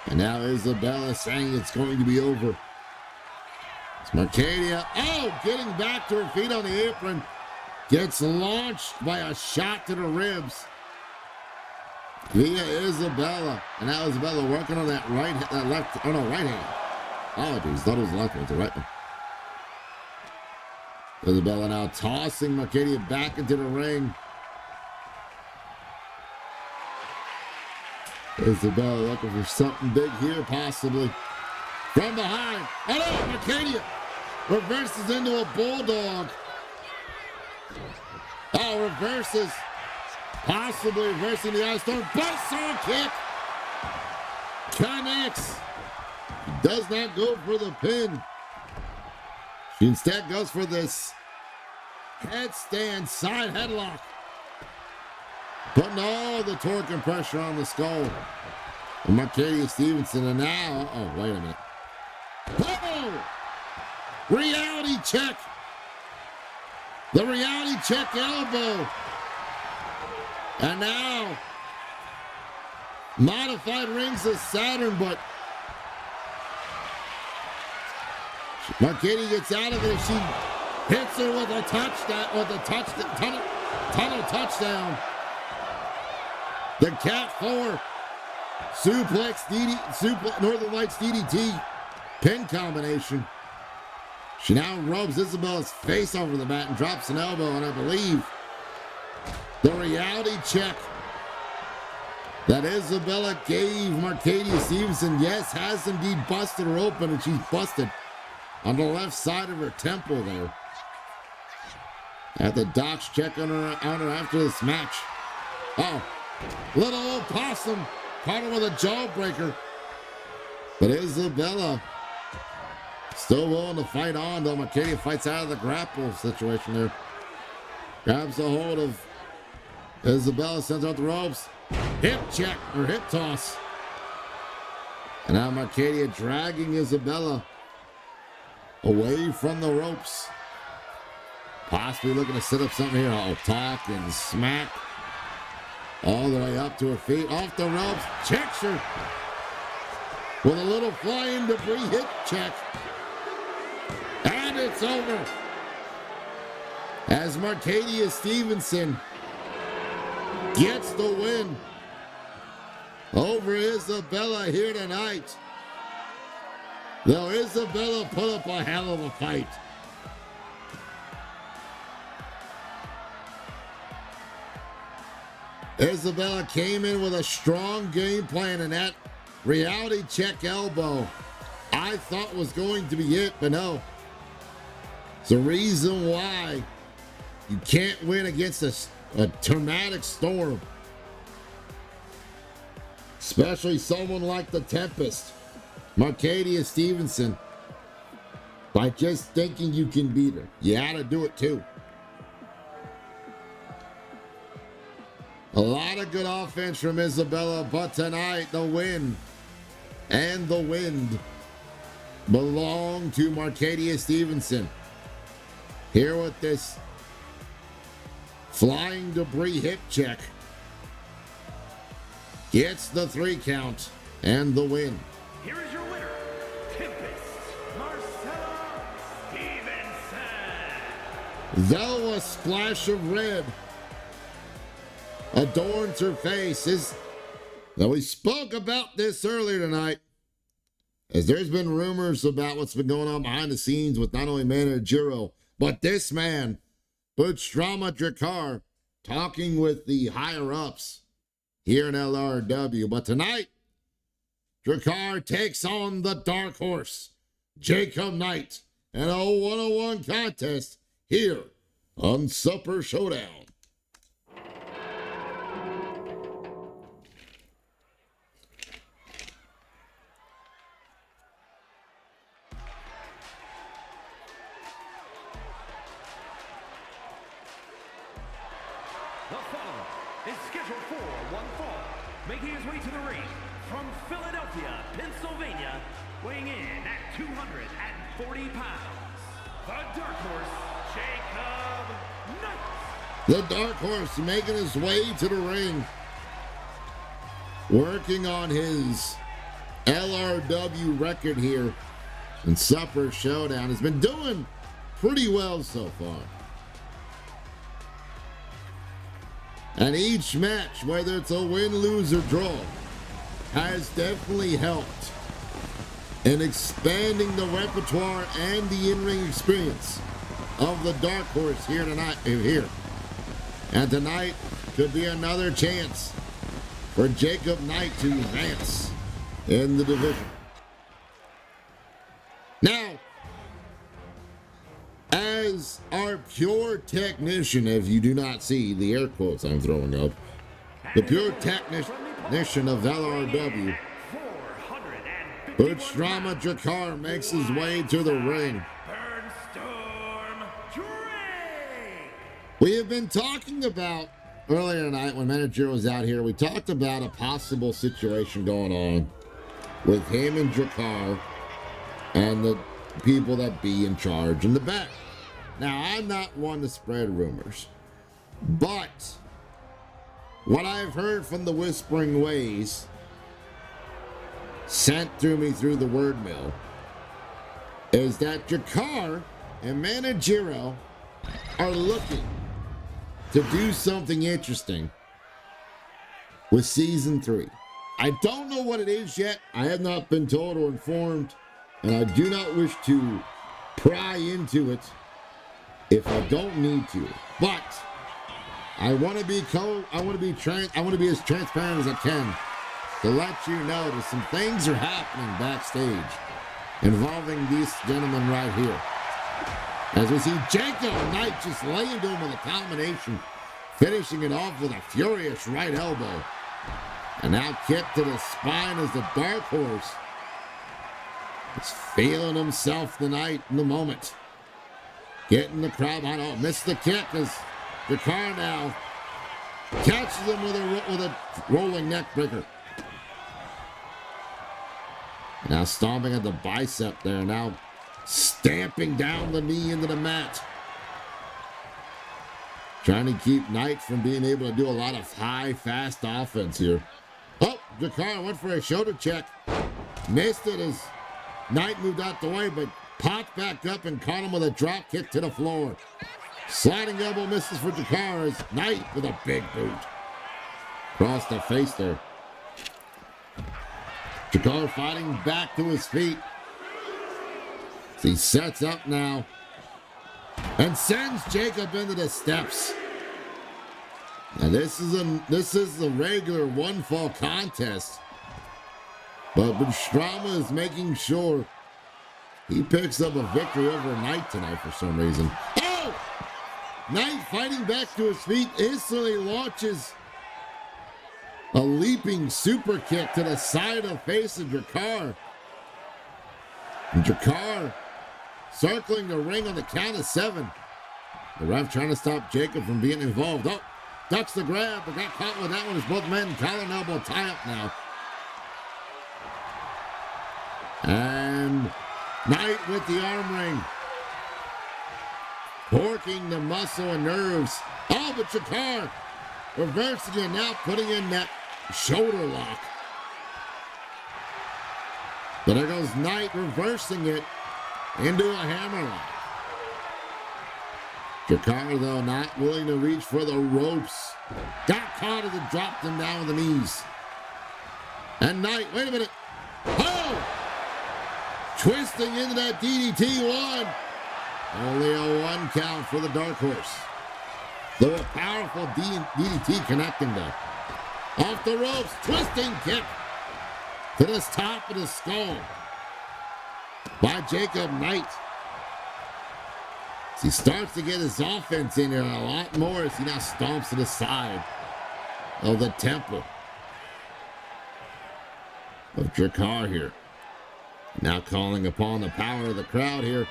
And now Isabella saying it's going to be over. It's Marcadia. Oh, getting back to her feet on the apron. Gets launched by a shot to the ribs via Isabella. And now Isabella working on that right hand. Oh, geez, thought it was the left one, it's the right one. Isabella now tossing Marcadia back into the ring. Isabella looking for something big here, possibly. From behind. Oh no, Marcadia reverses into a bulldog. Oh, reverses. Possibly reversing the ice storm. Buzzsaw kick. Connects. Does not go for the pin. She instead goes for this headstand side headlock. Putting all the torque and pressure on the skull. And Marcadia Stevenson, and now, oh, wait a minute. Oh! Reality check. The reality check elbow. And now, modified rings of Saturn, but Marcadia gets out of it. She hits her with a touchdown, tunnel touchdown. The Cat 4 suplex Northern Lights DDT pin combination. She now rubs Isabella's face over the mat and drops an elbow, and I believe the reality check that Isabella gave Marcadia Stevenson, yes, has indeed busted her open, and she's busted on the left side of her temple there. At the docs check on her after this match. Oh, little old possum caught her with a jawbreaker. But Isabella still willing to fight on, though Marcadia fights out of the grapple situation there. Grabs a hold of Isabella, sends out the ropes. Hip check, or hip toss. And now Marcadia dragging Isabella away from the ropes. Possibly looking to set up something here. Oh, talk and smack. All the way up to her feet. Off the ropes. Checks her. With a little flying debris hit check. And it's over. As Marcadia Stevenson gets the win over Isabella here tonight. Though Isabella put up a hell of a fight. Isabella came in with a strong game plan, and that reality check elbow I thought was going to be it, but no. It's the reason why you can't win against a traumatic storm. Especially someone like the Tempest, Marcadia Stevenson. By just thinking you can beat her. You had to do it too. lot of good offense from Isabella, but tonight the win and the wind belong to Marcadia Stevenson. Here with this flying debris hip check. Gets the 3 count and the win. Here is your winner, Tempest Marcella Stevenson. Though a splash of red adorns her face, now we spoke about this earlier tonight, as there's been rumors about what's been going on behind the scenes with not only Manajiro, but this man, Butchrama Drakar, talking with the higher-ups here in LRW. But tonight, Drakar takes on the dark horse, Jacob Knight, in a 101 contest here on Supper Showdown. The following is scheduled for one fall, making his way to the ring from Philadelphia, Pennsylvania, weighing in at 240 pounds, the Dark Horse, Jacob Knight. The Dark Horse making his way to the ring, working on his LRW record here in Supper Showdown. Has been doing pretty well so far. And each match, whether it's a win, lose, or draw, has definitely helped in expanding the repertoire and the in-ring experience of the Dark Horse here tonight. And tonight could be another chance for Jacob Knight to advance in the division. Now, as our pure technician, if you do not see the air quotes I'm throwing up, the pure technician of LRW, Butchrama Drakar makes his way to the ring. We have been talking about, earlier tonight when Manager was out here, we talked about a possible situation going on with him and Drakar and the people that be in charge in the back. Now, I'm not one to spread rumors, but what I've heard from the whispering ways sent through me through the word mill is that Drakar and Manajiro are looking to do something interesting with season 3. I don't know what it is yet. I have not been told or informed, and I do not wish to pry into it if I don't need to. But I want to be as transparent as I can to let you know that some things are happening backstage involving these gentlemen right here. As we see Jacob Knight just laying to him with a combination, finishing it off with a furious right elbow. And now kick to the spine as the Dark Horse is feeling himself tonight in the moment. Getting the crowd on. Oh, missed the kick as Drakar now catches him with a rolling neck breaker. Now stomping at the bicep there. Now stamping down the knee into the mat. Trying to keep Knight from being able to do a lot of high, fast offense here. Oh, Drakar went for a shoulder check. Missed it as Knight moved out the way, but popped back up and caught him with a drop kick to the floor. Sliding elbow misses for Drakar as Knight with a big boot. Across the face there. Drakar fighting back to his feet. As he sets up now and sends Jacob into the steps. Now this is a regular one fall contest, but Butchrama is making sure he picks up a victory over Knight tonight for some reason. Oh! Knight fighting back to his feet instantly launches a leaping super kick to the side of the face of Drakar. And Drakar circling the ring on the count of 7. The ref trying to stop Jacob from being involved. Oh, ducks the grab, but got caught with that one as both men collar and elbow tie up now. And Knight with the arm ring. Working the muscle and nerves. Oh, but Jakar reversing it now, putting in that shoulder lock. But there goes Knight reversing it into a hammerlock. Jakar, though, not willing to reach for the ropes. Got caught as it dropped him down with the knees. And Knight, wait a minute. Oh! Twisting into that DDT one. Only a 1 count for the Dark Horse. Though a powerful DDT connecting there. Off the ropes, twisting kick to the top of the skull by Jacob Knight. As he starts to get his offense in here a lot more as he now stomps to the side of the temple of Jakar here. Now calling upon the power of the crowd here.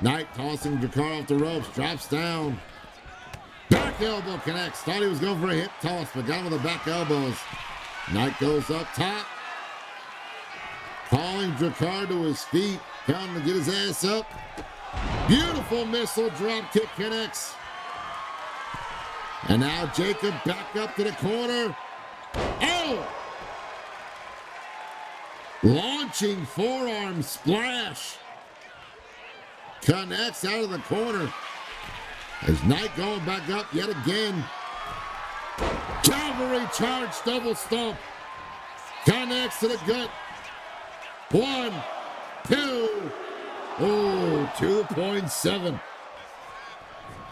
Knight tossing Jakar off the ropes, drops down. Back elbow connects. Thought he was going for a hip toss, but got him with the back elbows. Knight goes up top. Calling Jakar to his feet. Telling him to get his ass up. Beautiful missile drop kick connects. And now Jacob back up to the corner. Oh! Launching forearm splash. Connects out of the corner. As Knight going back up yet again. Cavalry charge double stomp. Connects to the gut. 1, 2. Oh, 2.7.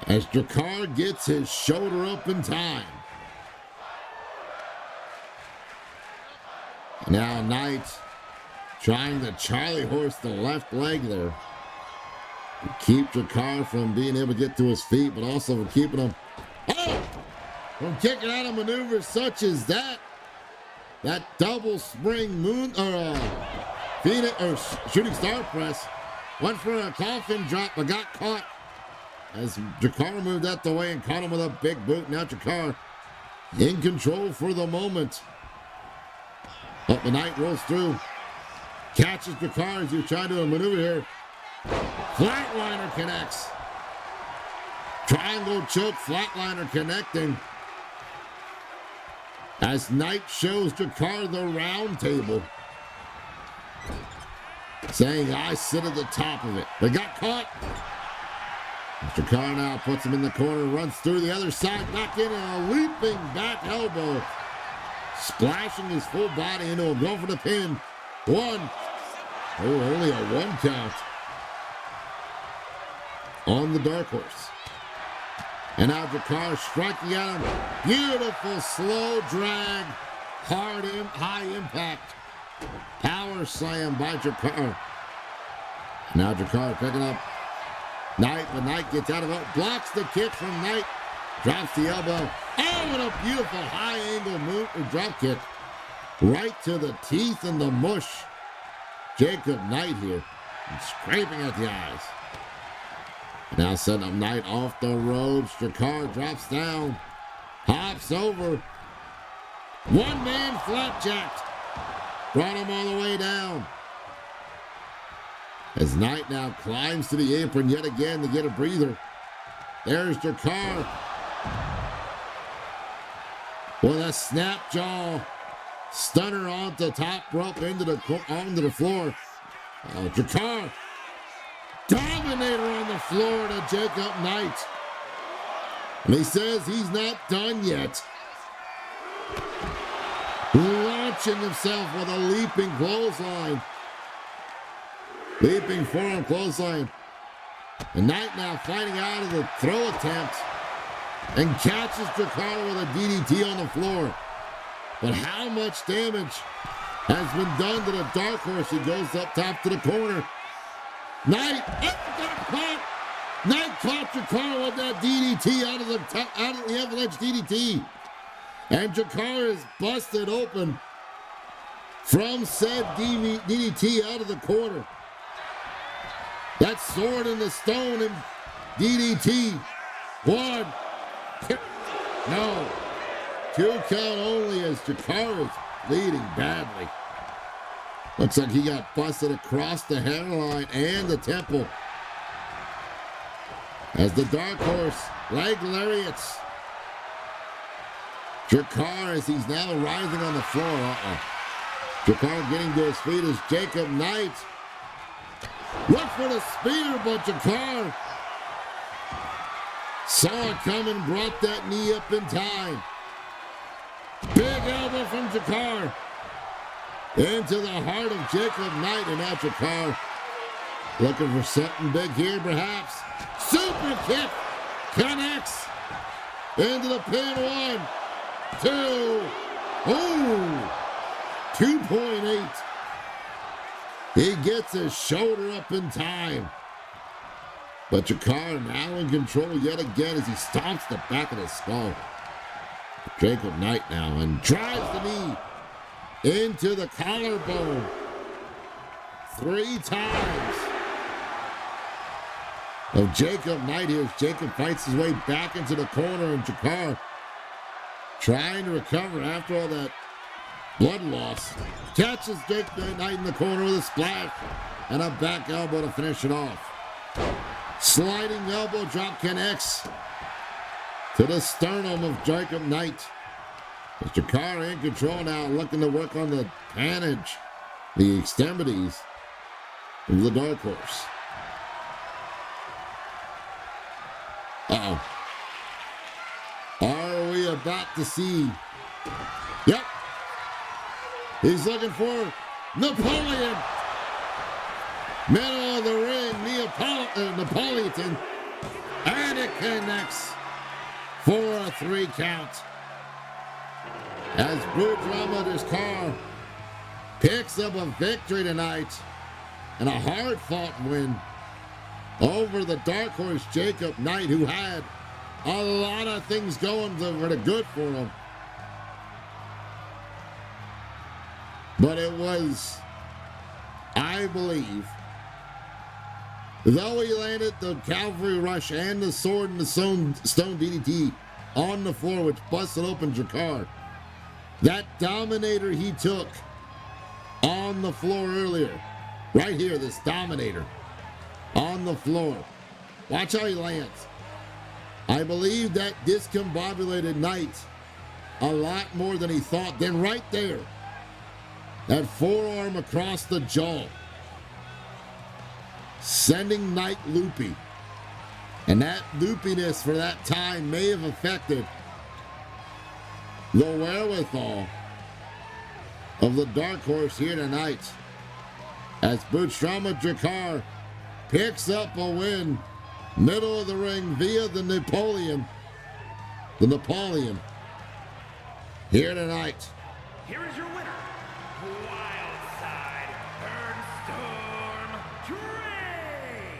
As Jakar gets his shoulder up in time. Now Knight trying to Charlie horse the left leg there. To keep Jakar from being able to get to his feet, but also from keeping him from kicking out of maneuvers such as that. That double spring moon shooting star press. Went for a coffin drop, but got caught as Jakar moved out the way and caught him with a big boot. Now Jakar in control for the moment. But the Knight rolls through. Catches Jakar as he's trying to maneuver here. Flatliner connects. Triangle choke, flatliner connecting. As Knight shows Jakar the round table. Saying, I sit at the top of it. They got caught. Jakar now puts him in the corner, runs through the other side, back in, and a leaping back elbow. Splashing his full body into him, going for the pin. 1. Oh, only a 1 count on the Dark Horse. And now Jakar striking at him. Beautiful slow drag. High impact. Power slam by Jakar. Now Jakar picking up Knight, but Knight gets out of it. Blocks the kick from Knight. Drops the elbow. Oh, what a beautiful high angle drop kick. Right to the teeth and the mush. Jacob Knight here. And scraping at the eyes. Now setting up Knight off the ropes. Jakar drops down. Hops over. One man flapjacked. Brought him all the way down. As Knight now climbs to the apron yet again to get a breather. There's Jakar. With a snap jaw. Stunner on the top rope onto the floor. Jakar. Dominator on the floor to Jacob Knight. And he says he's not done yet. Launching himself with a leaping clothesline. Leaping forearm clothesline. And Knight now fighting out of the throw attempt. And catches Jakar with a DDT on the floor. But how much damage has been done to the Dark Horse? He goes up top to the corner. Knight, got caught. Knight caught Jakar with that DDT out of the avalanche DDT. And Jakar is busted open from said DDT out of the corner. That sword in the stone and DDT. 1, 2. No. 2 count only as Jakar is bleeding badly. Looks like he got busted across the hairline and the temple. As the Dark Horse leg lariats. Jakar, as he's now rising on the floor. Jakar getting to his feet as Jacob Knight. Look for the spear, but Jakar saw it coming, brought that knee up in time. Big elbow from Jakar into the heart of Jacob Knight, and now Jakar looking for something big here, perhaps. Super kick connects into the pin. 1, 2. Oh, 2.8. He gets his shoulder up in time. But Jakar now in control yet again as he stomps the back of the skull. Jacob Knight now and drives the knee into the collarbone 3 times. Of Jacob Knight here as Jacob fights his way back into the corner, and Jakar trying to recover after all that blood loss. Catches Jacob Knight in the corner with a splash and a back elbow to finish it off. Sliding elbow drop connects to the sternum of Jacob Knight. As Jakar in control now, looking to work on the panage, the extremities of the Dark Horse. Uh-oh. Are we about to see? Yep. He's looking for Napoleon. Middle of the ring, Napoleon. And it connects for a 3 count. As Boudreaux's car picks up a victory tonight and a hard-fought win over the Dark Horse Jacob Knight, who had a lot of things going that were good for him. But it was, I believe, though he landed the cavalry rush and the sword and the stone DDT on the floor, which busted open Jakar, that dominator he took on the floor earlier, right here, this dominator on the floor. Watch how he lands. I believe that discombobulated Knight a lot more than he thought. Then right there, that forearm across the jaw, sending Knight loopy. And that loopiness for that time may have affected the wherewithal of the Dark Horse here tonight. As Boudreaux Jakar picks up a win, middle of the ring via the Napoleon. The Napoleon here tonight. Here is your winner, Wildside Storm Train.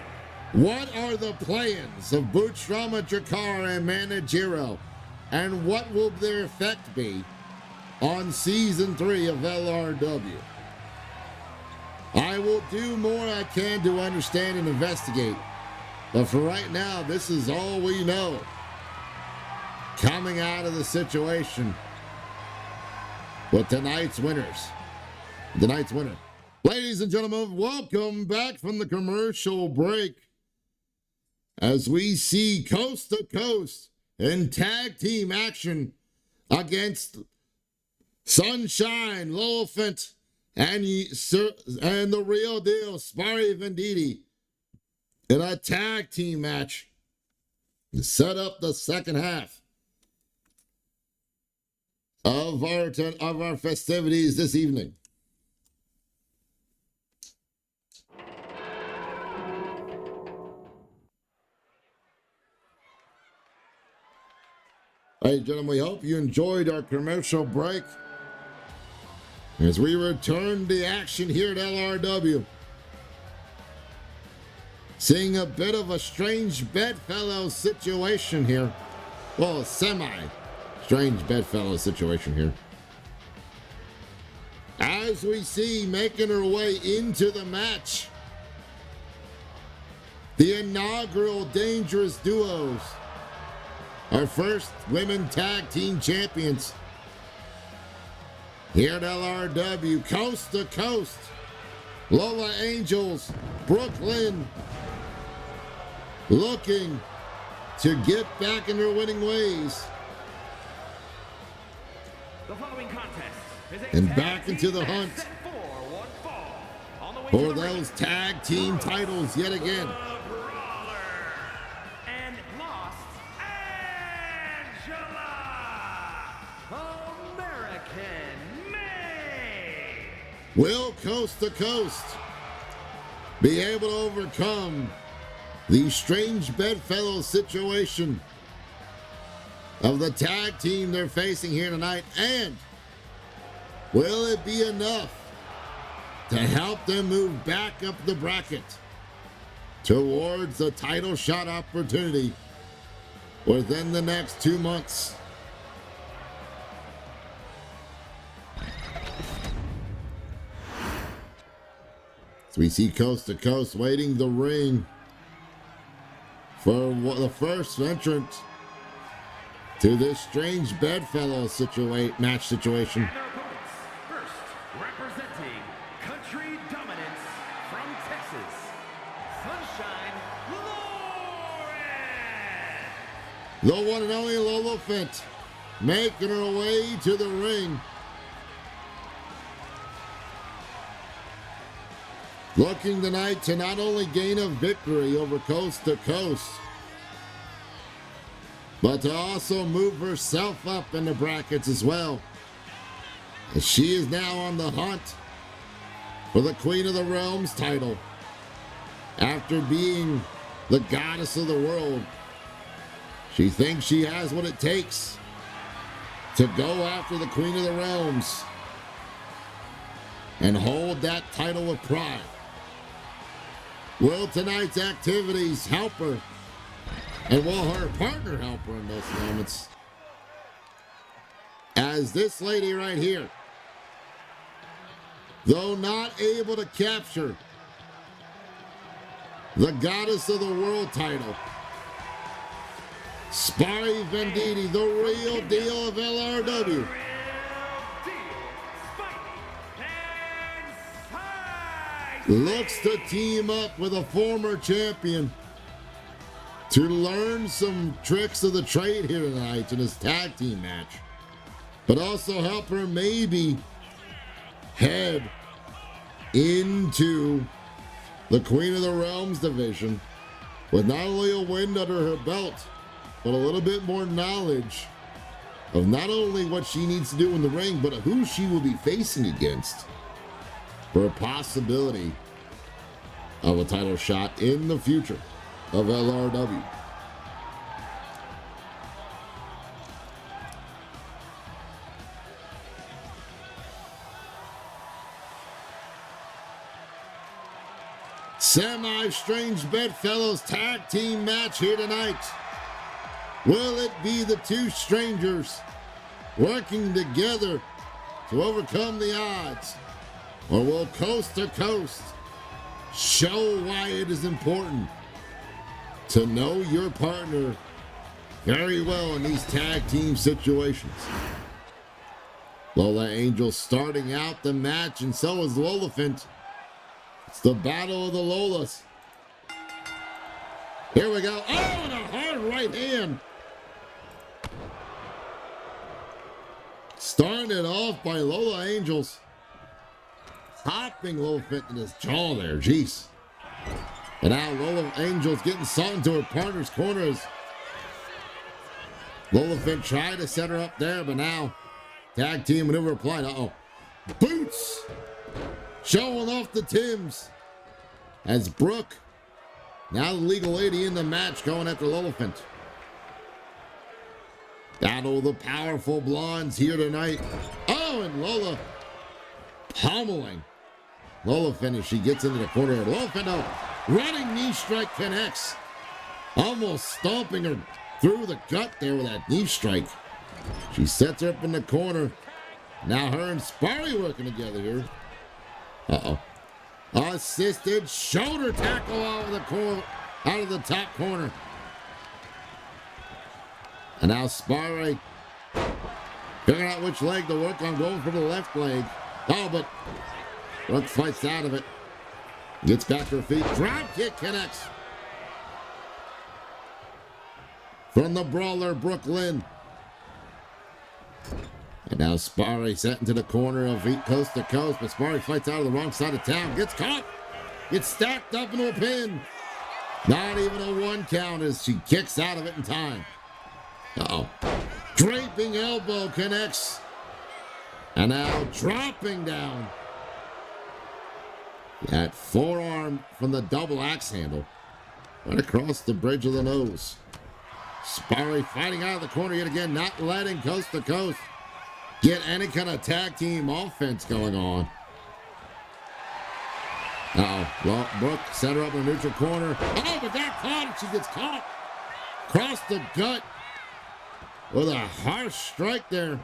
What are the plans of Boudreaux Jakar and Manajiro, and what will their effect be on Season 3 of LRW? I will do more I can to understand and investigate, but for right now, this is all we know coming out of the situation with tonight's winners. Tonight's winner. Ladies and gentlemen, welcome back from the commercial break as we see coast to coast in tag team action against Sunshine, Lowfant, and the real deal, Sparry Venditti, in a tag team match to set up the second half of our festivities this evening. Hey, gentlemen, we hope you enjoyed our commercial break as we return the action here at LRW. Seeing a bit of a strange bedfellow situation here. Well, a semi-strange bedfellow situation here. As we see, making her way into the match, the inaugural Dangerous Duos our first women tag team champions here at LRW, coast to coast. Lola Angels, Brooklyn, looking to get back in their winning ways. The following contest is a And tag back team into the match hunt set for one fall. On the way for to the ring, those tag team titles yet again. the Brawler and Lost Angela, American May. Will coast to coast be able to overcome the strange bedfellow situation of the tag team they're facing here tonight? And will it be enough to help them move back up the bracket towards the title shot opportunity within the next 2 months? So we see coast to coast waiting the ring for the first entrant to this strange bedfellow match situation. And their opponents, first representing Country Dominance from Texas, Sunshine Lauren. The one and only Lola Fent making her way to the ring. Looking tonight to not only gain a victory over coast to coast, but to also move herself up in the brackets as well. As she is now on the hunt for the Queen of the Realms title. After being the goddess of the world, she thinks she has what it takes to go after the Queen of the Realms and hold that title with pride. Will tonight's activities help her? And will her partner help her in those moments? As this lady right here, though not able to capture the Goddess of the World title, Spari Venditti, the real deal of LRW, looks to team up with a former champion to learn some tricks of the trade here tonight in this tag team match, but also help her maybe head into the Queen of the Realms division with not only a win under her belt, but a little bit more knowledge of not only what she needs to do in the ring, but who she will be facing against for a possibility of a title shot in the future of LRW. Semi-strange bedfellows tag team match here tonight. Will it be the two strangers working together to overcome the odds? Or will coast to coast show why it is important to know your partner very well in these tag team situations? Lola Angel starting out the match, and so is Lola Fent. It's the battle of the Lolas. Here we go. Oh, and a hard right hand. Starting it off by Lola Angels. Popping Lola Fent in his jaw there. Jeez. And now Lola Angels getting sought into her partner's corners. Lola Fent tried to set her up there, but now tag team maneuver applied. Uh-oh. Boots. Showing off the Tims. As Brooke, now the legal lady in the match, going after Lola Fent. Battle of the powerful blondes here tonight. Oh, and Lola pummeling Lola Fent as she gets into the corner. Lola Fent, running knee strike connects. Almost stomping her through the gut there with that knee strike. She sets her up in the corner. Now her and Spari working together here. Uh-oh. Assisted shoulder tackle out of the top corner. And now Sparry figuring out which leg to work on, going for the left leg. Oh, but Brooke fights out of it. Gets back to her feet. Drop kick connects. From the brawler, Brooklyn. And now Sparry set into the corner of coast to coast, but Sparry fights out of the wrong side of town. Gets caught. Gets stacked up into a pin. Not even a 1 count as she kicks out of it in time. Uh-oh. Draping elbow connects. And now dropping down. That forearm from the double axe handle. Right across the bridge of the nose. Sparry fighting out of the corner yet again, not letting coast to coast get any kind of tag team offense going on. Uh-oh. Well, Brooke set her up in a neutral corner. Oh, but that caught. She gets caught. Across the gut. With a harsh strike there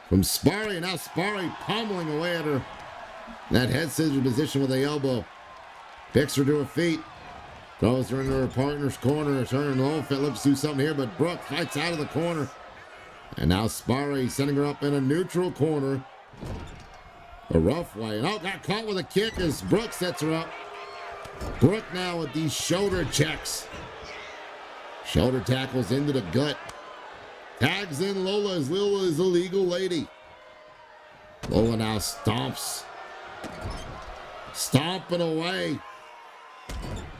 from Sparry. And now Sparry pummeling away at her. That head scissor position with the elbow. Picks her to her feet. Throws her into her partner's corner. Turning low. Looks to do something here, but Brooke fights out of the corner. And now Sparry setting her up in a neutral corner. A rough way. And got caught with a kick as Brooke sets her up. Brooke now with these shoulder checks. Shoulder tackles into the gut. Tags in Lola as Lola is a legal lady. Lola now stomps. Stomping away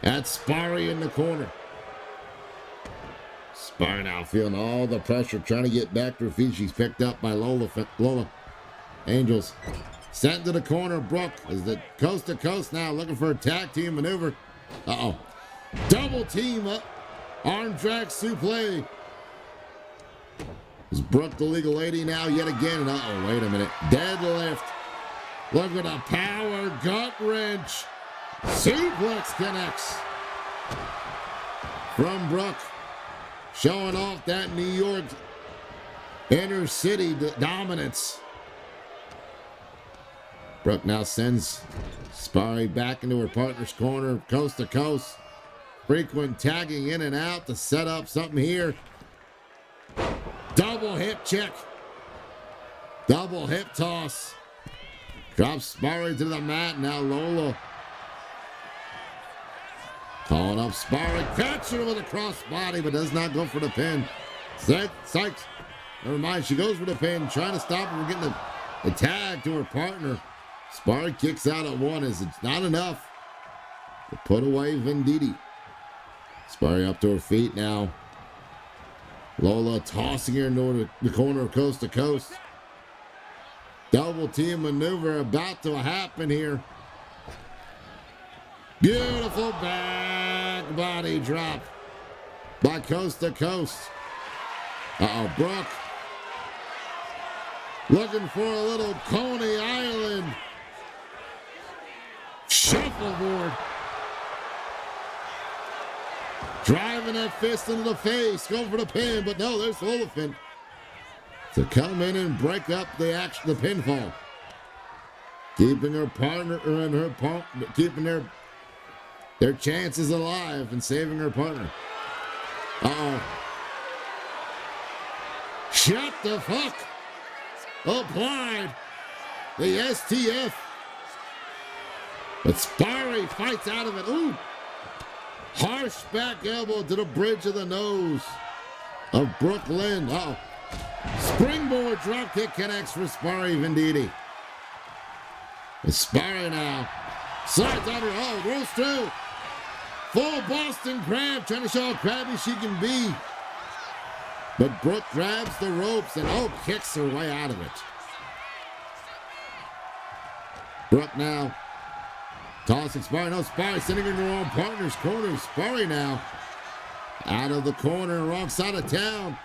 at Sparry in the corner. Sparry now feeling all the pressure, trying to get back to her feet. She's picked up by Lola Angels. Sent to the corner. Brooke is the coast to coast now, looking for a tag team maneuver. Uh-oh. Double team up. Arm drag suplex. Is Brooke the legal lady now yet again? And uh-oh, wait a minute. Deadlift. Look at a power gut wrench. Suplex connects. From Brooke. Showing off that New York inner city dominance. Brooke now sends Sparry back into her partner's corner, coast to coast. Frequent tagging in and out to set up something here. Double hip check. Double hip toss. Drops Sparry to the mat. Now Lola calling up Sparry. Catching her with a crossbody, but does not go for the pin. Sykes. Never mind. She goes for the pin, trying to stop her from getting the tag to her partner. Sparry kicks out at 1 as it's not enough to put away Venditti. Sparry up to her feet now. Lola tossing her into the corner of coast to coast. Double team maneuver about to happen here. Beautiful back body drop by coast to coast. Uh-oh, Brooke looking for a little Coney Island shuffleboard. Driving that fist into the face, going for the pin, but no, there's Olafin to come in and break up the pinfall. Keeping her partner and her partner, keeping their chances alive and saving her partner. Uh-oh. Shut the fuck. Applied. The STF. But Sparry fights out of it. Ooh. Harsh back elbow to the bridge of the nose of Brooklyn. Uh-oh. Springboard dropkick connects for Sparry Venditti. Sparry now. Slides on her. Oh, rolls through. Full Boston crab, trying to show how crabby she can be. But Brooke grabs the ropes and kicks her way out of it. Brooke now tossing Sparry. No, Sparry sitting in her own partner's corner. Sparry now out of the corner, wrong side of town.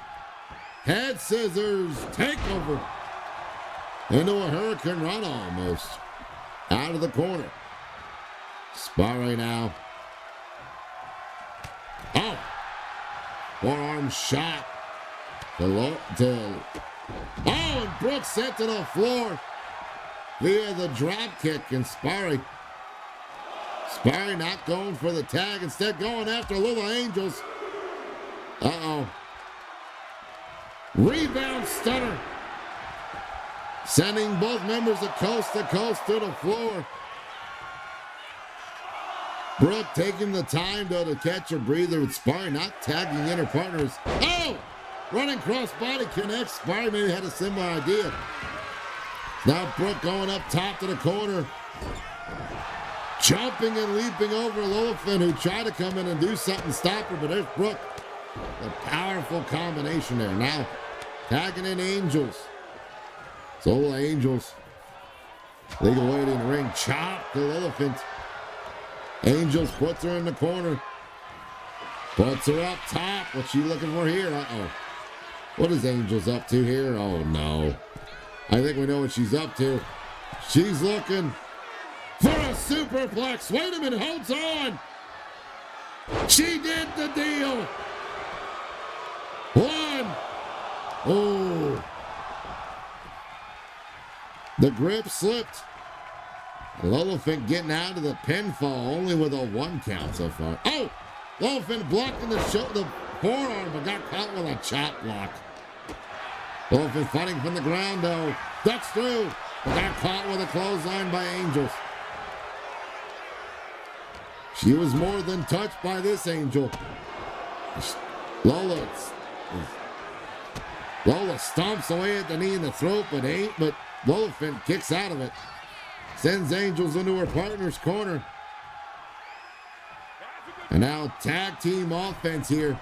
Head scissors, takeover. Into a hurricane run almost. Out of the corner. Sparry now. Oh! Forearm shot. And Brooke sent to the floor via the drop kick, and Sparry not going for the tag, instead going after Little Angels. Uh-oh. Rebound stunner. Sending both members of coast to coast to the floor. Brooke taking the time, though, to catch her breather with Sparry, not tagging in her partners. Oh! Running cross body connects. Sparry maybe had a similar idea. Now Brooke going up top to the corner. Jumping and leaping over Lolafin, who tried to come in and do something, stop her, but there's Brooke. A powerful combination there. Now tagging in Angels. Solo Angels. Legal weight in the ring. Chop to Lolafin. Angels puts her in the corner. Puts her up top. What's she looking for here? Uh-oh. What is Angels up to here? Oh, no. I think we know what she's up to. She's looking for a superplex. Wait a minute. Holds on. She did the deal. One. Oh. The grip slipped. Lolafin getting out of the pinfall only with a 1 count so far. Oh! Lolafin blocking the forearm, but got caught with a chop block. Lolafin fighting from the ground, though. Ducks through, but got caught with a clothesline by Angels. She was more than touched by this Angel. Lola stomps away at the knee in the throat, but Lolafin kicks out of it. Sends Angels into her partner's corner. And now tag team offense here.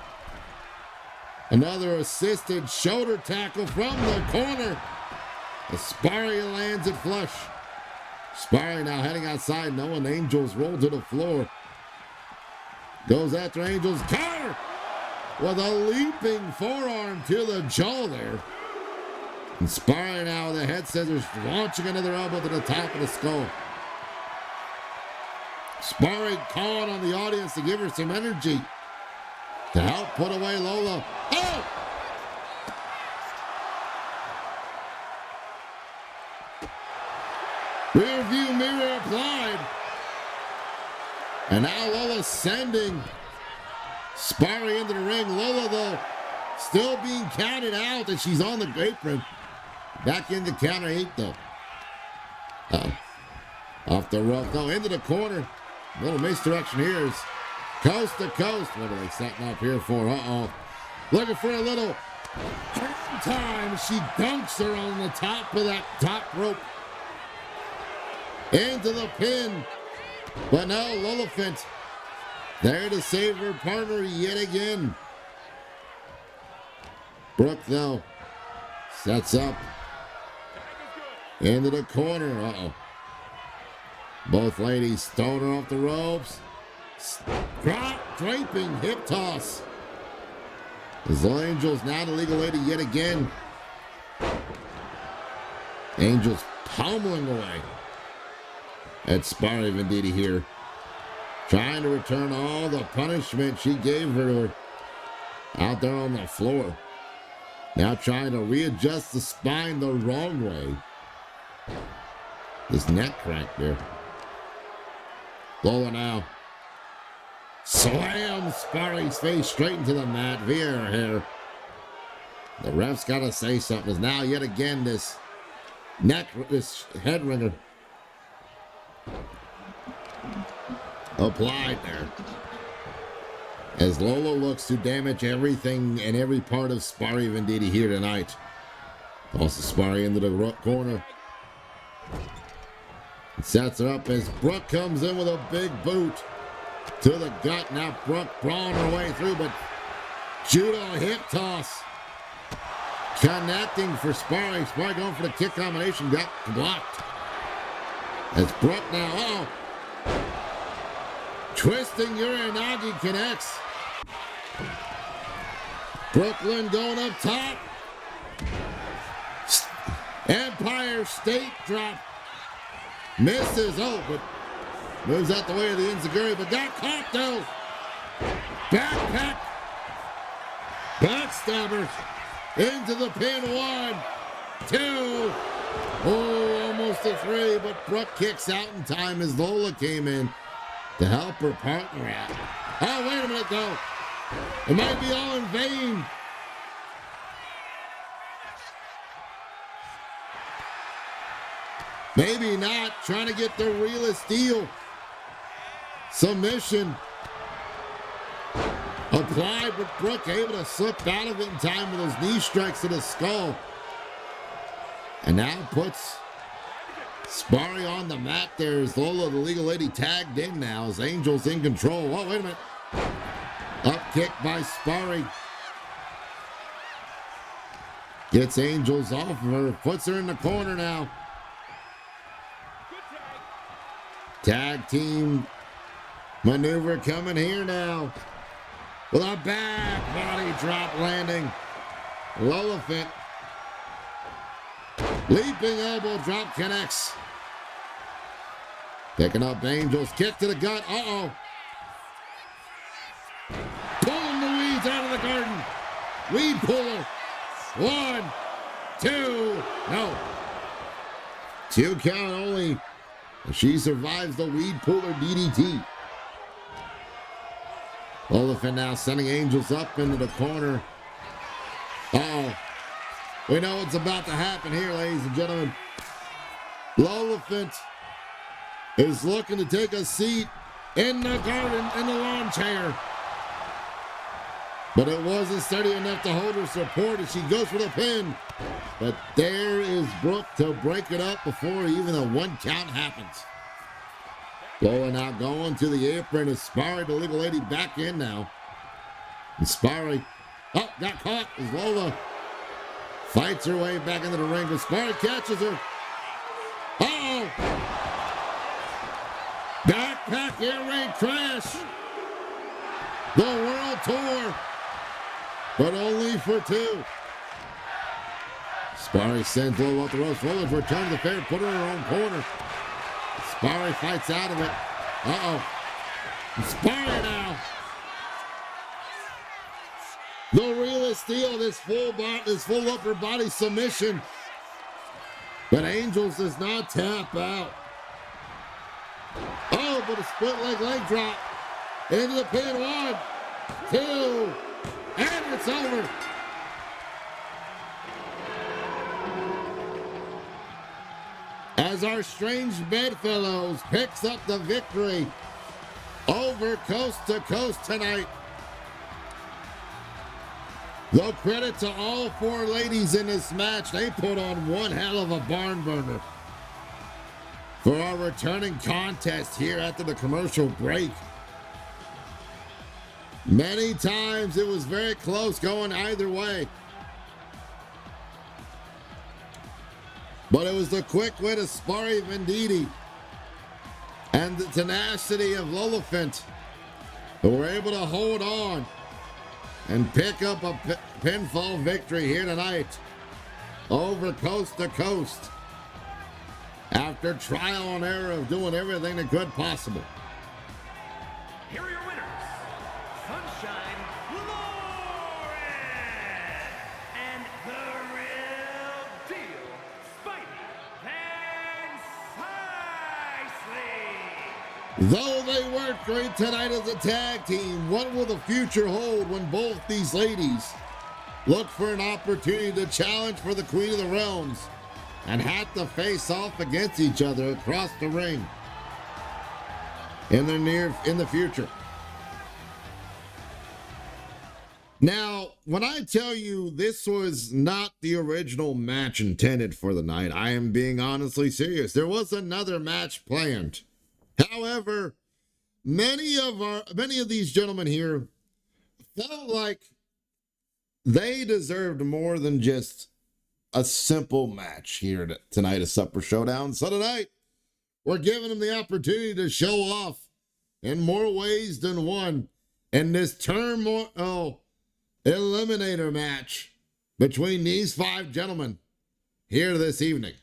Another assisted shoulder tackle from the corner. Sparry lands it flush. Sparry now heading outside, knowing Angels roll to the floor. Goes after Angels. Counter! With a leaping forearm to the jaw there. And Sparry now with the head scissors, launching another elbow to the top of the skull. Sparry calling on the audience to give her some energy to help put away Lola. Oh! Rear view mirror applied. And now Lola sending Sparry into the ring. Lola, though, still being counted out as she's on the apron. Back into counter 8, though. Off the rope, though, into the corner. A little misdirection here is coast to coast. What are they setting up here for? Uh-oh. Looking for a little time. She dunks her on the top of that top rope. Into the pin. But now Lolafin there to save her partner yet again. Brooke, though, sets up into the corner. Uh-oh. Both ladies throwing her off the ropes. Draping hip toss. As Angels now the legal lady yet again. Angels pummeling away at Sparry Venditti here. Trying to return all the punishment she gave her out there on the floor. Now trying to readjust the spine the wrong way. This neck crank there. Lola now slams Sparry's face straight into the mat via her hair. The ref's got to say something. Is now yet again this head ringer applied there. As Lola looks to damage everything and every part of Sparry Venditti here tonight. Also Sparry into the corner. Sets her up as Brooke comes in with a big boot to the gut. Now Brooke brawling her way through, but judo hip toss. Connecting for Sparry. Sparry going for the kick combination. Got blocked. As Brooke now, twisting Uranagi connects. Brooklyn going up top. Empire State drop. Misses, but moves out the way of the Enziguri, but got caught though. Backpack. Backstabber. Into the pin, 1, 2. Oh, almost a 3, but Brooke kicks out in time as Lola came in to help her partner out. Oh, wait a minute though. It might be all in vain. Maybe not. Trying to get the realest deal. Submission. Applied, but Brooke able to slip out of it in time with those knee strikes to the skull. And now puts Sparry on the mat there as Lola, the legal lady, tagged in now as Angel's in control. Oh, wait a minute. Up kick by Sparry. Gets Angels off of her, puts her in the corner now. Tag team maneuver coming here now. With a back body drop landing. Lolafint. Leaping elbow drop connects. Picking up Angels. Kick to the gut. Uh-oh. Pulling the weeds out of the garden. Weed puller. 1, 2. No. 2 count only. She survives the weed puller DDT. Olafin now sending Angels up into the corner. Uh-oh. We know what's about to happen here, ladies and gentlemen. Olafin is looking to take a seat in the garden, in the lawn chair. But it wasn't steady enough to hold her support as she goes for the pin. But there is Brooke to break it up before even a 1 count happens. Lola now going to the apron as Sparry, the legal lady, back in now. And Sparry, oh, got caught as Lola fights her way back into the ring, but Sparry catches her. Uh-oh! Backpack air raid crash. The world tour, but only for 2. Sparry sends Lola off the ropes. Lola's returned the fair, put her in her own corner. Sparry fights out of it. Uh-oh. Sparry now. The realest deal, this full upper body submission. But Angels does not tap out. Oh, but a split leg drop. Into the pin. 1, 2, and it's over. As our strange bedfellows picks up the victory over coast to coast tonight. Though credit to all 4 ladies in this match, they put on one hell of a barn burner for our returning contest here after the commercial break. Many times it was very close going either way. But it was the quick wit of Sparry Venditti and the tenacity of Lolafint who were able to hold on and pick up a pinfall victory here tonight over coast to coast after trial and error of doing everything they could possible. Here are your winners, Sunshine Lauren and the real deal, Spidey and Sicely. Though they weren't great tonight as a tag team, what will the future hold when both these ladies look for an opportunity to challenge for the Queen of the Realms and have to face off against each other across the ring in the future? Now, when I tell you this was not the original match intended for the night, I am being honestly serious. There was another match planned. However, many of these gentlemen here felt like they deserved more than just a simple match here tonight at Supper Showdown. So tonight, we're giving them the opportunity to show off in more ways than one in this Eliminator match between these 5 gentlemen here this evening.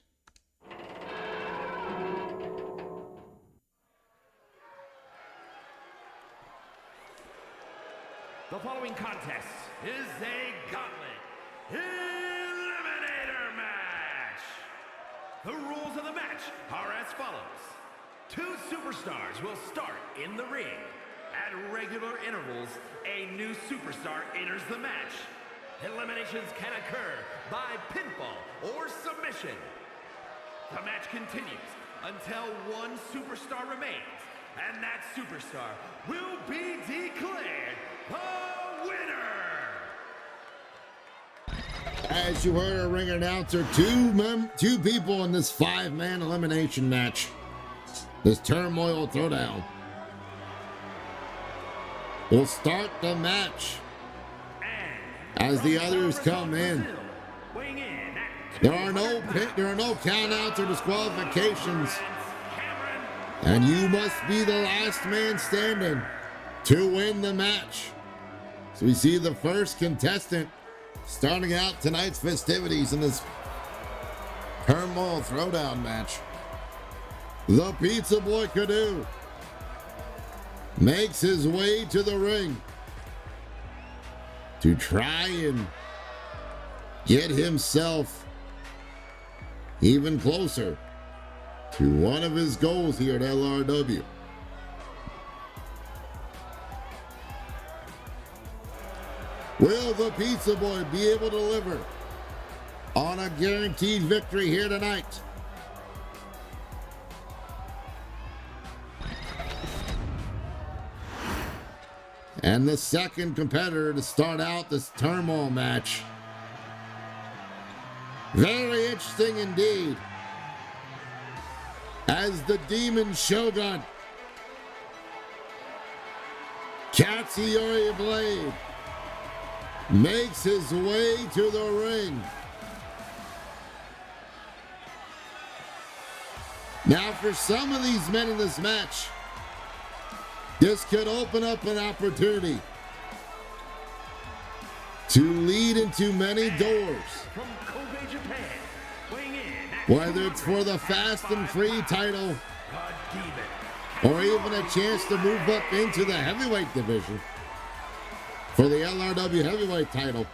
The following contest is a gauntlet eliminator match. The rules of the match are as follows. 2 superstars will start in the ring. At regular intervals, a new superstar enters the match. Eliminations can occur by pinfall or submission. The match continues until one superstar remains, and that superstar will be declared the winner. As you heard our ring announcer, two people in this 5-man elimination match. This Turmoil Throwdown. We'll start the match as the others come in. There are no countouts or disqualifications, and you must be the last man standing to win the match. So we see the first contestant starting out tonight's festivities in this Turmoil Throwdown match. The Pizza Boy Canoe makes his way to the ring to try and get himself even closer to one of his goals here at LRW. Will the Pizza Boy be able to deliver on a guaranteed victory here tonight? And the second competitor to start out this Turmoil match. Very interesting indeed, as the Demon Shogun, Katsuyori Blade, makes his way to the ring. Now, for some of these men in this match, this could open up an opportunity to lead into many doors. From Kobe, Japan, weighing in at Whether it's for the Fast and Free title, or even a chance to move up into the heavyweight division for the LRW heavyweight title.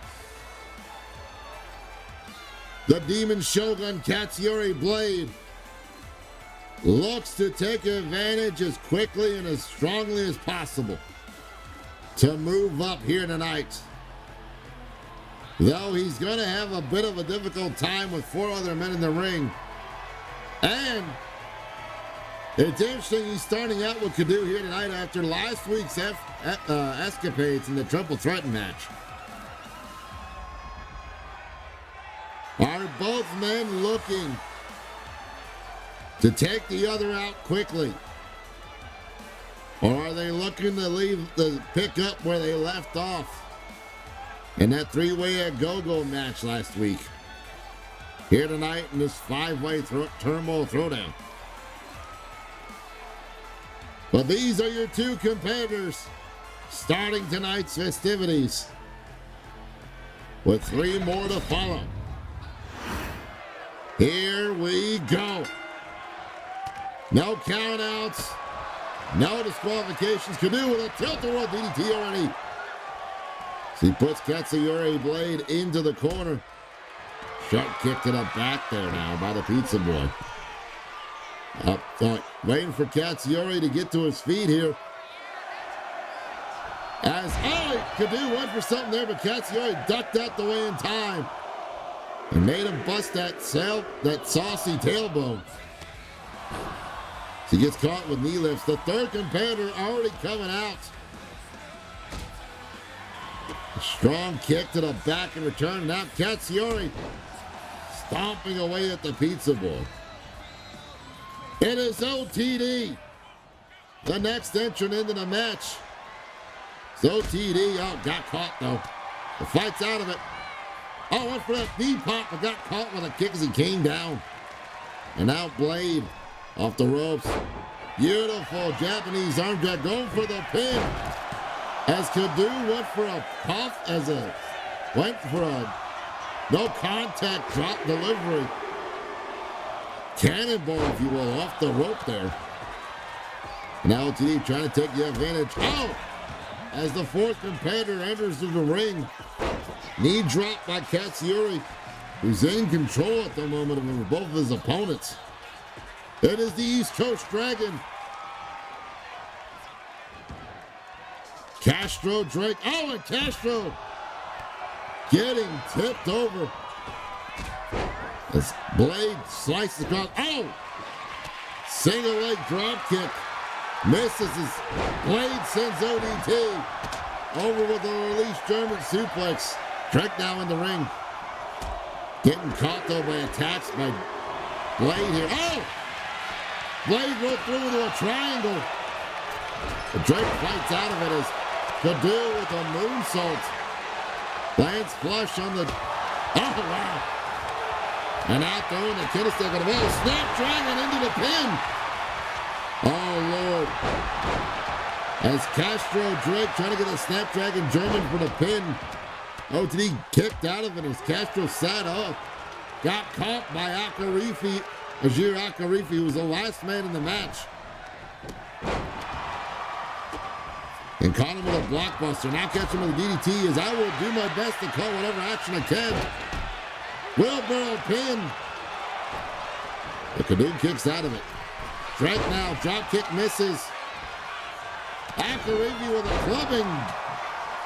The Demon Shogun Katsuyori Blade looks to take advantage as quickly and as strongly as possible to move up here tonight. Though he's going to have a bit of a difficult time with 4 other men in the ring. And it's interesting he's starting out with Canoe here tonight after last week's escapades in the Triple Threat match. Are both men looking to take the other out quickly? Or are they looking to pick up where they left off in that 3-way at Go-Go match last week? Here tonight in this 5-way Turmoil Throwdown. But these are your 2 competitors starting tonight's festivities, with 3 more to follow. Here we go. No countouts, no disqualifications. Canoe with a tilt-a-whirl DDT already. So he puts Katsuyori Blade into the corner. Sharp kick to the back there now by the Pizza Boy. Up front, waiting for Katsuyori to get to his feet here. As Canoe went for something there, but Katsuyori ducked out the way in time and made him bust that saucy tailbone. He gets caught with knee lifts. The third competitor already coming out. A strong kick to the back in return. Now Katsuyori stomping away at the Pizza Boy. It is OTD, the next entrant into the match. It's OTD. Oh, got caught though. The fight's out of it. Oh, went for that knee pop, but got caught with a kick as he came down. And now Blade off the ropes. Beautiful Japanese arm drag, going for the pin. As Canoe went for a puff, went for a no contact drop delivery. Cannonball, if you will, off the rope there. Now OTD trying to take the advantage. Oh! As the fourth competitor enters the ring. Knee drop by Katsuyori, who's in control at the moment of both of his opponents. It is the East Coast Dragon. Castro Drake. Oh, and Castro getting tipped over. As Blade slices across. Oh! Single leg drop kick. Misses as Blade sends ODT. Over with a release German suplex. Drake now in the ring. Getting caught though by attacks by Blade here. Oh! Blade rolled through into a triangle. But Drake fights out of it as Cadu with a moonsault. Lands flush on the... Oh, wow. And out throwing the candlestick on the wall. Snapdragon into the pin. Oh, Lord. As Castro Drake trying to get a Snapdragon German for the pin. OTD kicked out of it as Castro sat up. Got caught by Akarifi. Ajir Akarifi was the last man in the match. And caught him with a blockbuster. Now catch him with a DDT as I will do my best to call whatever action I can. Wheelbarrow pin. The Canoe kicks out of it. Drake now, drop kick misses. Akarifi with a clubbing.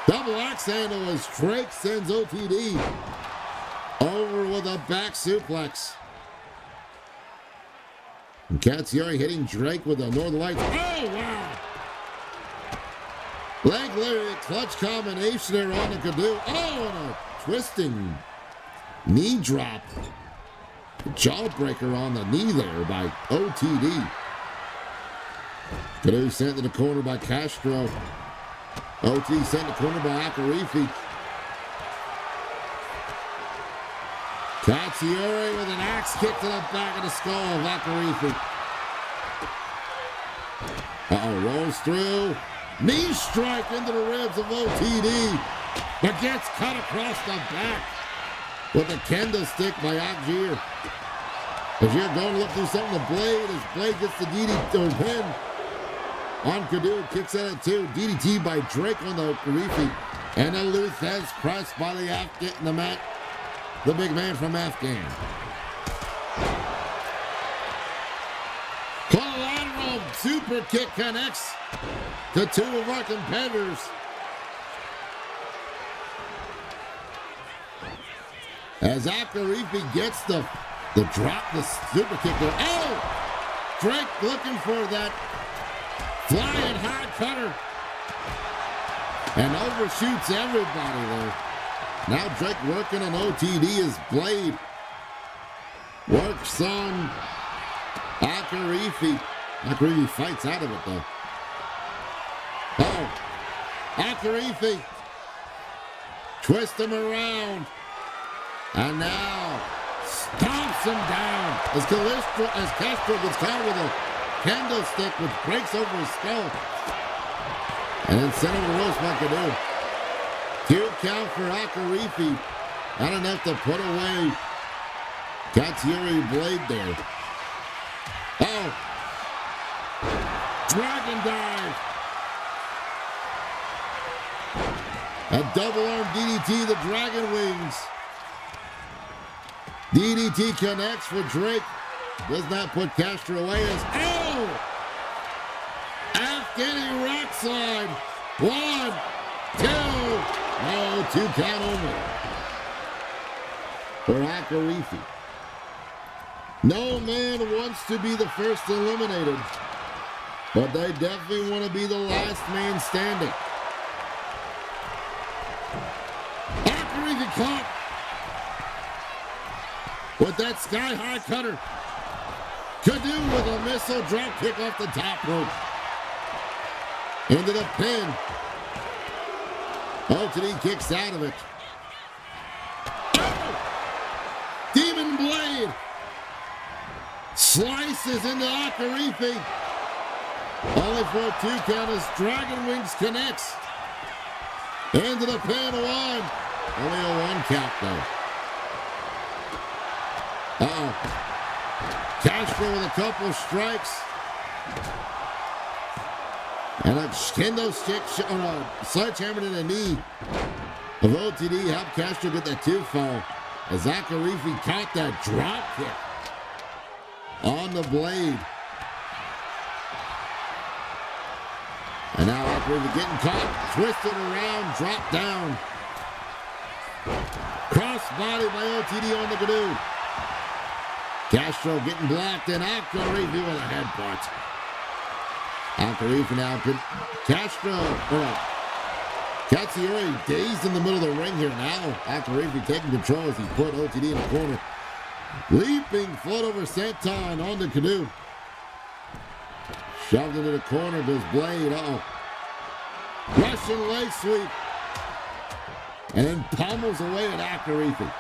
Double axe handle as Drake sends OTD over with a back suplex. And Katsuyori hitting Drake with a Northern Lights. Oh, wow. Leg lariat clutch combination there on the Canoe. Oh, and a twisting knee drop. A jawbreaker on the knee there by OTD. Canoe sent to the corner by Castro. OTD sent to the corner by Akarifi. Katsuyori with an axe kick to the back of the skull of Akarifi. Uh-oh, rolls through. Knee strike into the ribs of OTD. But gets cut across the back with a kendo stick by Akjir. Akjir going to look through something to Blade as Blade gets the DDT pin. On Cadu, kicks at it too. DDT by Drake on the Akarifi. And a Luthez press by the Afghan in the mat. The big man from Afghan. Collateral super kick connects to two of our competitors. As Akarifi gets the drop, the super kick there. Oh! Drake looking for that flying high cutter. And overshoots everybody there. Now Drake working on OTD as Blade works on Akarifi. Akarifi fights out of it though. Oh, Akarifi twist him around, and now stomps him down as Castro gets caught with a candlestick which breaks over his skull, and then sent him to roast like they do. 2 count for Akarifi. Not enough to put away Katsuyori Blade there. Oh, Dragon dive. A double arm DDT, the Dragon Wings. DDT connects for Drake. Does not put Castro away as, oh! Afghani rock slide. 1, 2. Oh, 2 count only for Akarifi. No man wants to be the first eliminated, but they definitely want to be the last man standing. Akarifi caught with that sky-high cutter. Cadu with a missile drop kick off the top rope. Into the pin. OTD kicks out of it. Oh! Demon Blade slices into Akarifi. Only for a 2 count as Dragon Wings connects. Into the pin, 1. Only a 1 count though. Uh-oh. Castro with a couple strikes. And a kendo stick or a sledgehammer to the knee of OTD helped Castro get that 2 fall. As Akarifi caught that drop kick on the Blade. And now Akarifi getting caught, twisted around, dropped down. Cross body by OTD on the Canoe. Castro getting blocked, and Akarifi with a headbutt. Akarifi now. Katsuyori dazed in the middle of the ring here now. Akarifi taking control as he put OTD in the corner. Leaping float over senton onto Canoe. Shoved into the corner goes Blade. Russian leg sweep. And then pummels away at Akarifi.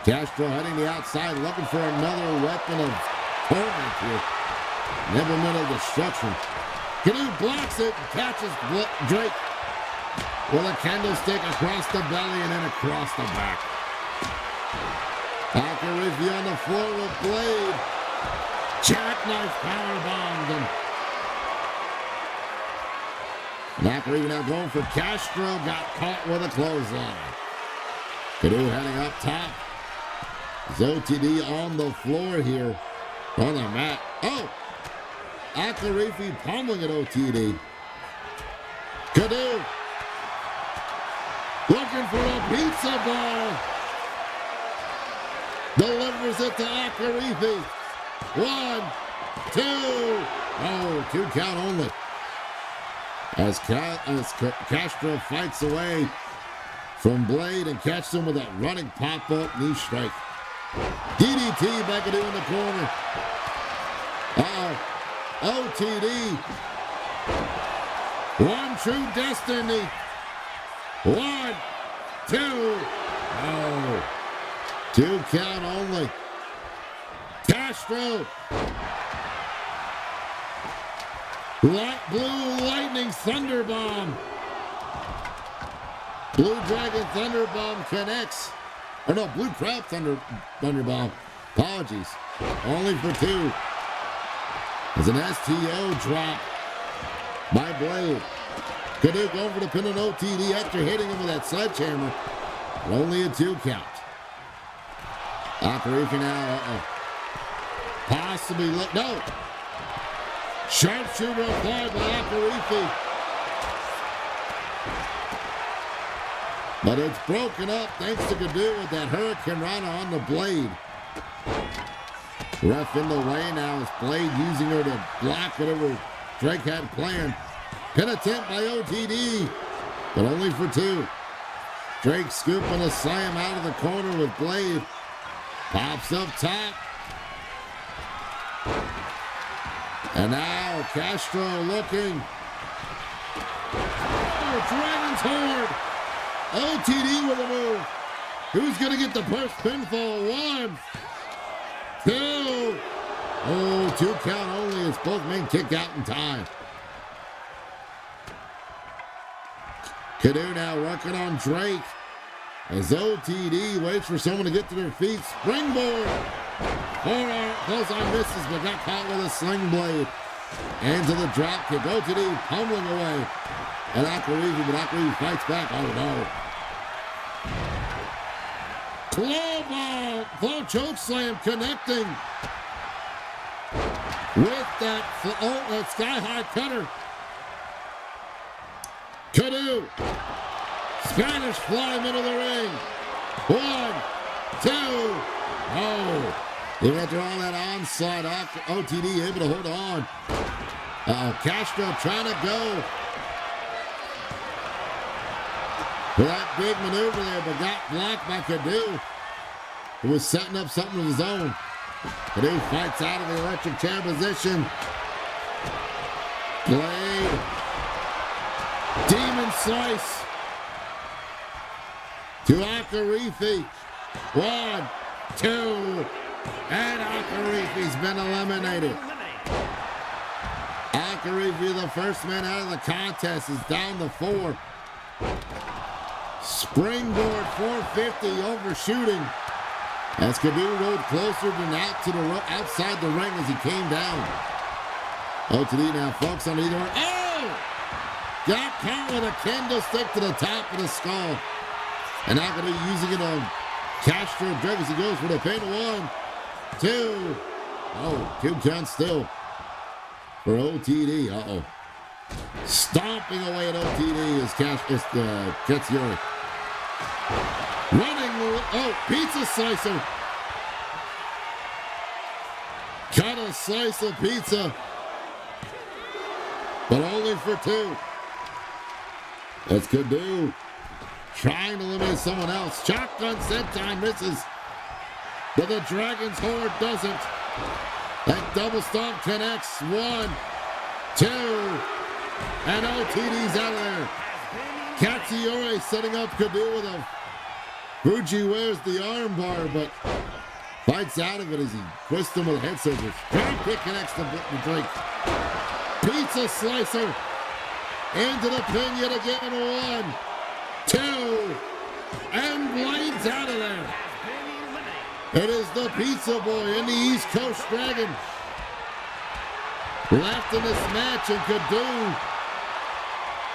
Castro heading the outside, looking for another weapon of torment here. Implemental destruction. Canoe blocks it and catches Drake with a candlestick across the belly and then across the back. Akarifi on the floor with Blade. Jackknife powerbombed him. Akarifi now going for Castro. Got caught with a clothesline. Canoe heading up top. OTD on the floor here. On the mat. Akarifi pummeling at OTD. Canoe looking for a pizza ball. Delivers it to Akarifi. 1, 2. 2 count only. As Castro fights away from Blade and catches him with that running pop-up knee strike. DDT McAdoo in the corner. OTD. One True Destiny. 1, 2. 2 count only. Castro. Blue Lightning Thunderbomb. Blue Dragon Thunderbomb connects. Blue Crab Thunderbomb. Apologies. Only for 2. As an STO drop by Blade. Canoe going for the pin on OTD after hitting him with that sledgehammer. Only a 2 count. Akarifi now. Possibly. No. Sharpshooter applied by Akarifi. But it's broken up thanks to Canoe with that Hurricane Rana on the Blade. Ref in the way now is Blade using her to block whatever Drake had planned. Pin attempt by OTD, but only for 2. Drake scooping a slam out of the corner with Blade. Pops up top. And now Castro looking. Dragon's Horde. OTD with a move. Who's going to get the first pinfall? 1, 2. 2 count only as both men kick out in time. Canoe now working on Drake. As OTD waits for someone to get to their feet. Springboard. Forearm, clothesline misses, but got caught with a sling blade. And to the drop kick. OTD pummeling away. And Akarifi, but Akarifi fights back. Oh no. Claw choke slam connecting with that sky high cutter. Canoe. Spanish fly middle of the ring. 1, 2. Even after all that onslaught, OTD able to hold on. Castro trying to go for that big maneuver there, but got blocked by Canoe, who was setting up something of his own. Canoe fights out of the electric chair position. Blade. Demon slice to Akarifi. 1, 2. And Akarifi's been eliminated. Akarifi, the first man out of the contest, is down to 4. Springboard 450 overshooting. As Canoe rolled closer than outside the ring as he came down. OTD now focused on either one. Got caught with a candlestick to the top of the skull. And now going to be using it on Castro Drake as he goes for the pin. 1, 2. 2 counts still for OTD. Stomping away at OTD is Katsuyori. Running. Pizza slicer. Cut a slice of pizza, but only for 2. That's Kadu trying to eliminate someone else. Shotgun senton misses, but the Dragon's Horde doesn't. That double stomp connects. 1, 2, and OTD's out of there. Katsuyori setting up Kadu with a Fuji wears the armbar, but fights out of it as he twists him with head scissors. Drop kick connects to Drake. Pizza slicer into the pin yet again. 1, 2, and blades out of there. It is the Pizza Boy and the East Coast Dragon left in this match, and Kadu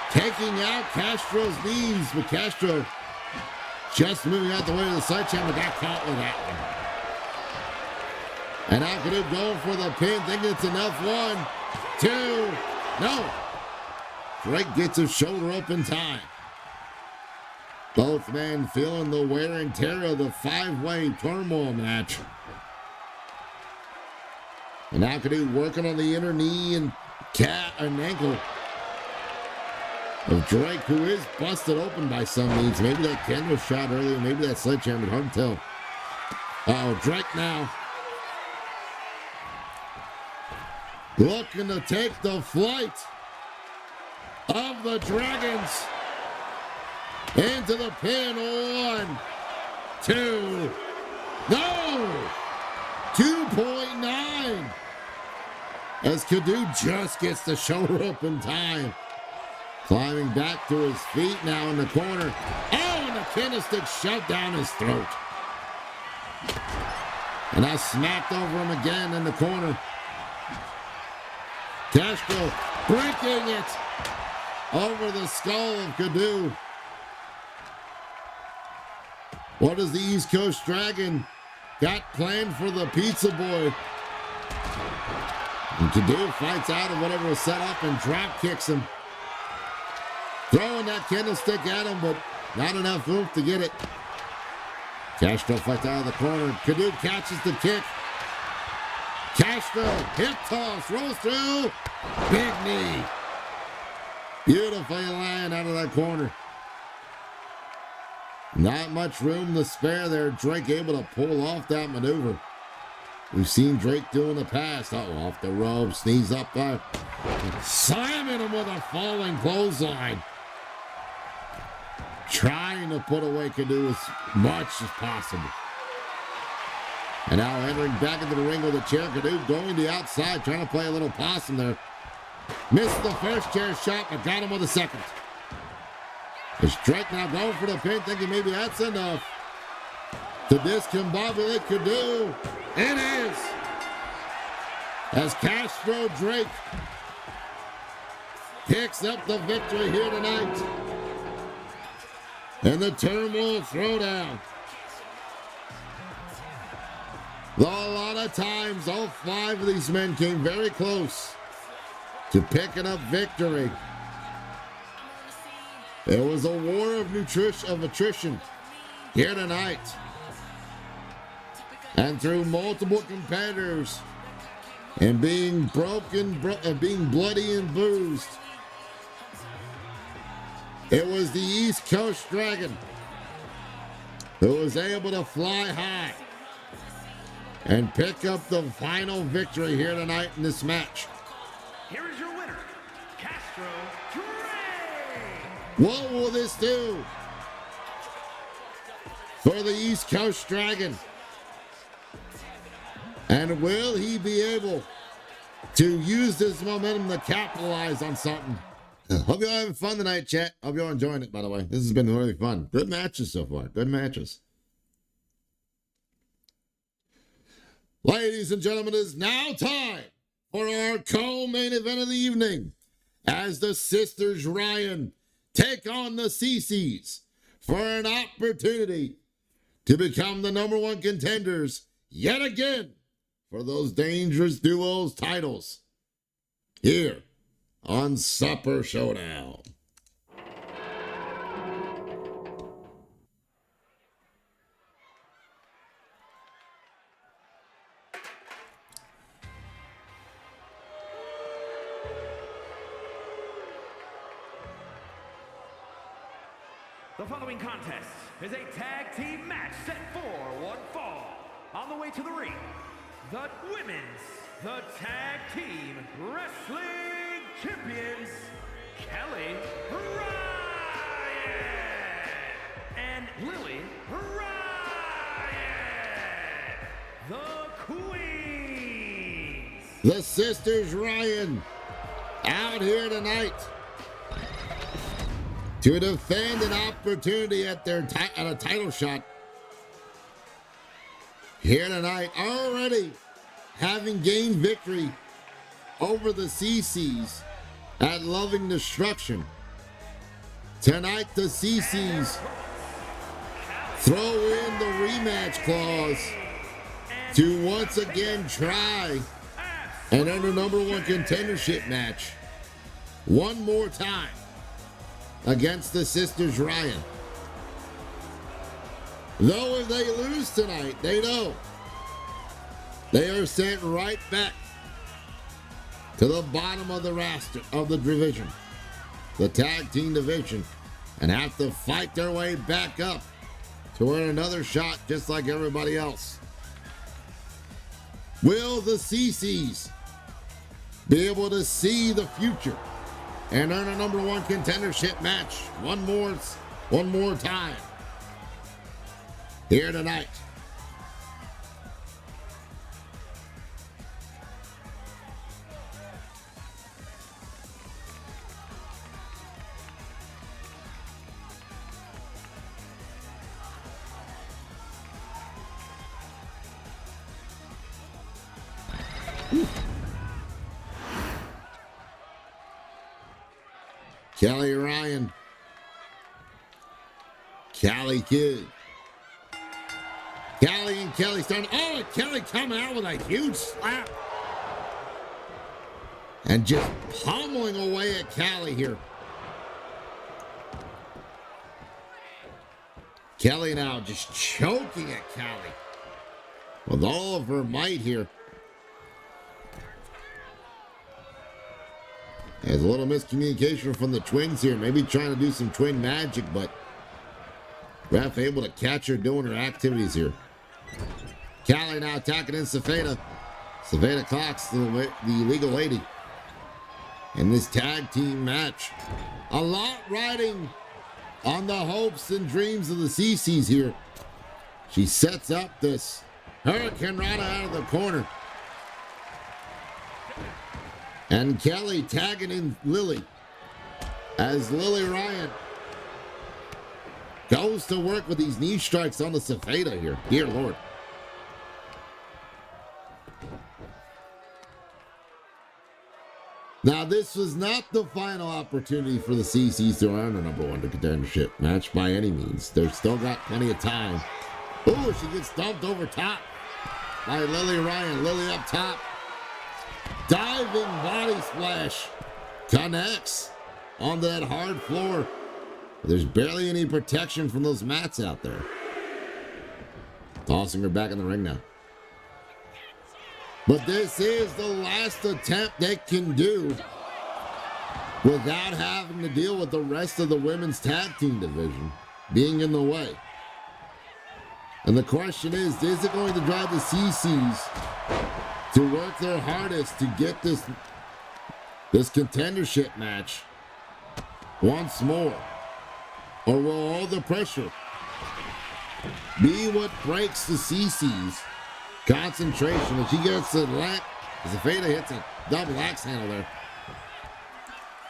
taking out Castro's knees, but Castro just moving out the way of the side chamber, got caught with that one. And now Kadu going for the pin, thinking it's enough. 1, 2, no. Drake gets his shoulder up in time. Both men feeling the wear and tear of the 5-way turmoil match. And now Kadu working on the inner knee and ankle of Drake, who is busted open by some means. Maybe that Kendall shot earlier, maybe that sledgehammer, hard to tell. Oh, Drake now looking to take the flight of the Dragons into the pin. 1, 2, no! 2.9 as Kadu just gets the shoulder up in time. Climbing back to his feet now in the corner. Oh, and the candlestick shoved down his throat. And now smacked over him again in the corner. Castro breaking it over the skull of Kadu. What does the East Coast Dragon got planned for the Pizza Boy? And Kadu fights out of whatever was set up and drop kicks him. Throwing that candlestick at him, but not enough oomph to get it. Castro fights out of the corner. Kadu catches the kick. Castro, hip toss, rolls through. Big knee. Beautifully lying out of that corner. Not much room to spare there. Drake able to pull off that maneuver. We've seen Drake do in the past. Off the ropes, knees up there. Slamming him with a falling clothesline. Trying to put away Kadu as much as possible. And now entering back into the ring with a chair. Kadu going the outside, trying to play a little possum there. Missed the first chair shot, but got him with a second. Is Drake now going for the pin, thinking maybe that's enough to discombobulate Kadu? It is. As Castro Drake picks up the victory here tonight. And the Turmoil Throwdown. Though a lot of times, all 5 of these men came very close to picking up victory. It was a war of attrition here tonight. And through multiple competitors and being broken, being bloody and bruised, it was the East Coast Dragon who was able to fly high and pick up the final victory here tonight in this match. Here is your winner, Castro Drake. What will this do for the East Coast Dragon? And will he be able to use this momentum to capitalize on something? Hope you're having fun tonight, chat. Hope you're enjoying it, by the way. This has been really fun. Good matches so far. Good matches. Ladies and gentlemen, it is now time for our co-main event of the evening as the Sisters Ryan take on the CCs for an opportunity to become the #1 contenders yet again for those Dangerous Duos titles here on Supper Showdown. The following contest is a tag team match set for one fall. On the way to the ring, the tag team wrestling champions, Kelly Ryan and Lily Ryan, the Queens. The sisters Ryan out here tonight to defend an opportunity at a title shot. Here tonight, already having gained victory over the CCs at Loving Destruction. Tonight, the CCs throw in the rematch clause to once again try and earn a #1 contendership match one more time against the sisters Ryan. Though if they lose tonight, they know they are sent right back to the bottom of the roster of the division, the tag team division, and have to fight their way back up to earn another shot just like everybody else. Will the CCs be able to see the future and earn a #1 contendership match one more time here tonight? Kelly Ryan, Kelly Kid. Kelly and Kelly starting. Oh, and Kelly coming out with a huge slap. And just pummeling away at Kelly here. Kelly now just choking at Kelly with all of her might here. There's a little miscommunication from the twins here. Maybe trying to do some twin magic, but ref able to catch her doing her activities here. Callie now attacking in Safeda. Safeda clocks the legal lady in this tag team match. A lot riding on the hopes and dreams of the CCs here. She sets up this Hurricane Rana out of the corner. And Kelly tagging in Lily as Lily Ryan goes to work with these knee strikes on the Safeda here. Dear Lord. Now, this was not the final opportunity for the CCs to earn a #1 contendership match by any means. They've still got plenty of time. Oh, she gets dumped over top by Lily Ryan. Lily up top. Diving body splash connects onto that hard floor. There's barely any protection from those mats out there. Tossing her back in the ring now. But this is the last attempt they can do without having to deal with the rest of the women's tag team division being in the way. And the question is it going to drive the CCs to work their hardest to get this contendership match once more? Or will all the pressure be what breaks the CC's concentration? If she gets the Fada hits a double axe handle there.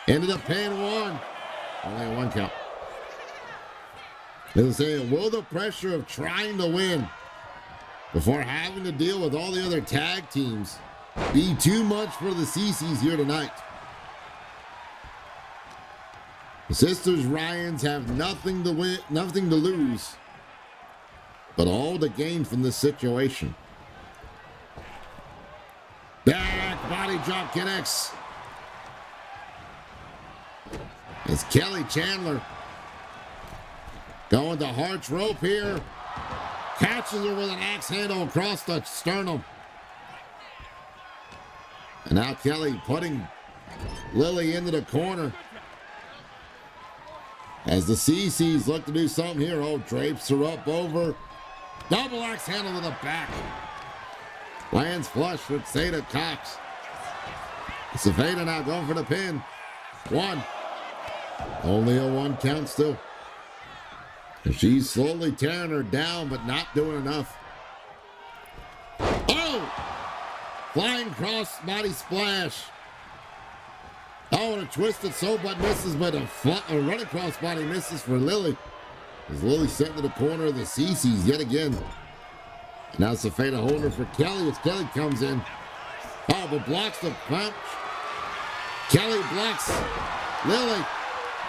Ended up paying one. Only a 1 count. As I'm saying, will the pressure of trying to win before having to deal with all the other tag teams be too much for the CCs here tonight? The sisters Ryans have nothing to win, nothing to lose, but all to gain from this situation. Back body drop connects. As Kelly Chandler going to Hart's rope here. Catches her with an axe handle across the sternum. And now Kelly putting Lily into the corner. As the CCs look to do something here. Oh, drapes her up over. Double axe handle to the back. Lands flush with Seda Cox. Saveda now going for the pin. 1. Only a 1 count still. She's slowly tearing her down, but not doing enough. Oh! Flying cross body splash. Oh, and a twisted soul butt misses, but a running cross body misses for Lily. As Lily sent to the corner of the CC's yet again. Now Safeda holding her for Kelly as Kelly comes in. Oh, but blocks the punch. Kelly blocks Lily.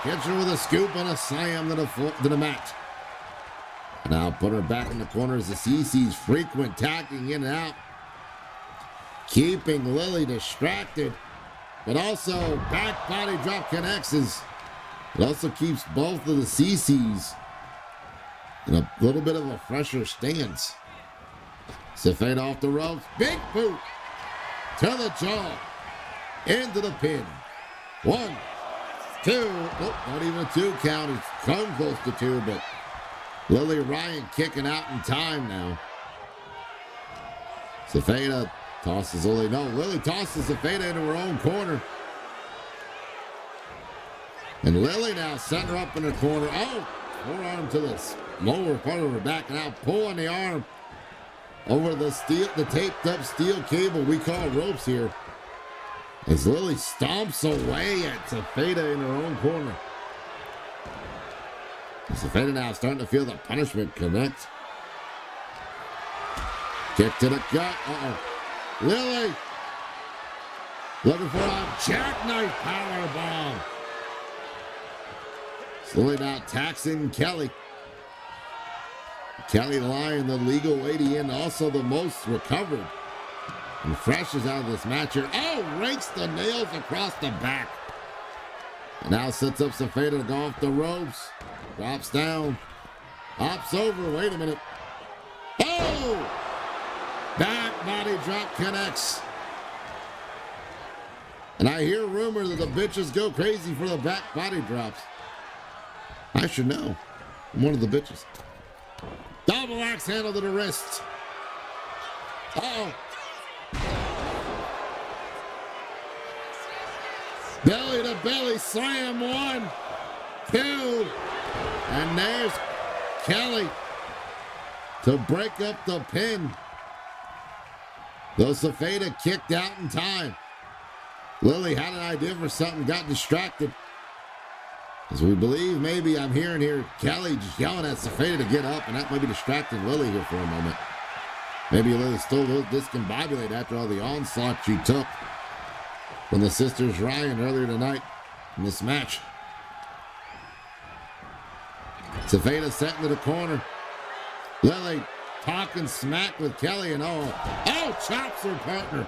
Gets her with a scoop and a slam to the mat. Now put her back in the corner as the CC's frequent tagging in and out. Keeping Lily distracted. But also back body drop connects. It also keeps both of the CC's in a little bit of a fresher stance. Safeda off the ropes. Big boot to the jaw. Into the pin. 1, 2. Nope, not even a 2 count. It's come close to 2, but Lily Ryan kicking out in time now. Safeda tosses Lily. No, Lily tosses Safeda into her own corner. And Lily now sent her up in her corner. Oh, forearm to the lower part of her back. Now pulling the arm over the taped up steel cable we call ropes here. As Lily stomps away at Safeda in her own corner. Safeda now starting to feel the punishment connect. Kick to the gut. Lily looking for a jackknife power bomb. Lily now taxing Kelly. Kelly Lyon, the legal lady, and also the most recovered. And freshes out of this match here. Oh, rakes the nails across the back. And now sets up Safeda to go off the ropes. Drops down. Hops over. Wait a minute. Oh! Back body drop connects. And I hear rumor that the bitches go crazy for the back body drops. I should know. I'm one of the bitches. Double axe handle to the wrist. Uh-oh. Belly to belly slam. 1, 2. And there's Kelly to break up the pin. Though Safeda kicked out in time. Lily had an idea for something, got distracted. As we believe, maybe I'm hearing here Kelly just yelling at Safeda to get up, and that might be distracting Lily here for a moment. Maybe Lily's still a little discombobulated after all the onslaught she took from the sisters Ryan earlier tonight in this match. Safeda set into the corner. Lily talking smack with Kelly, and oh, chops her partner.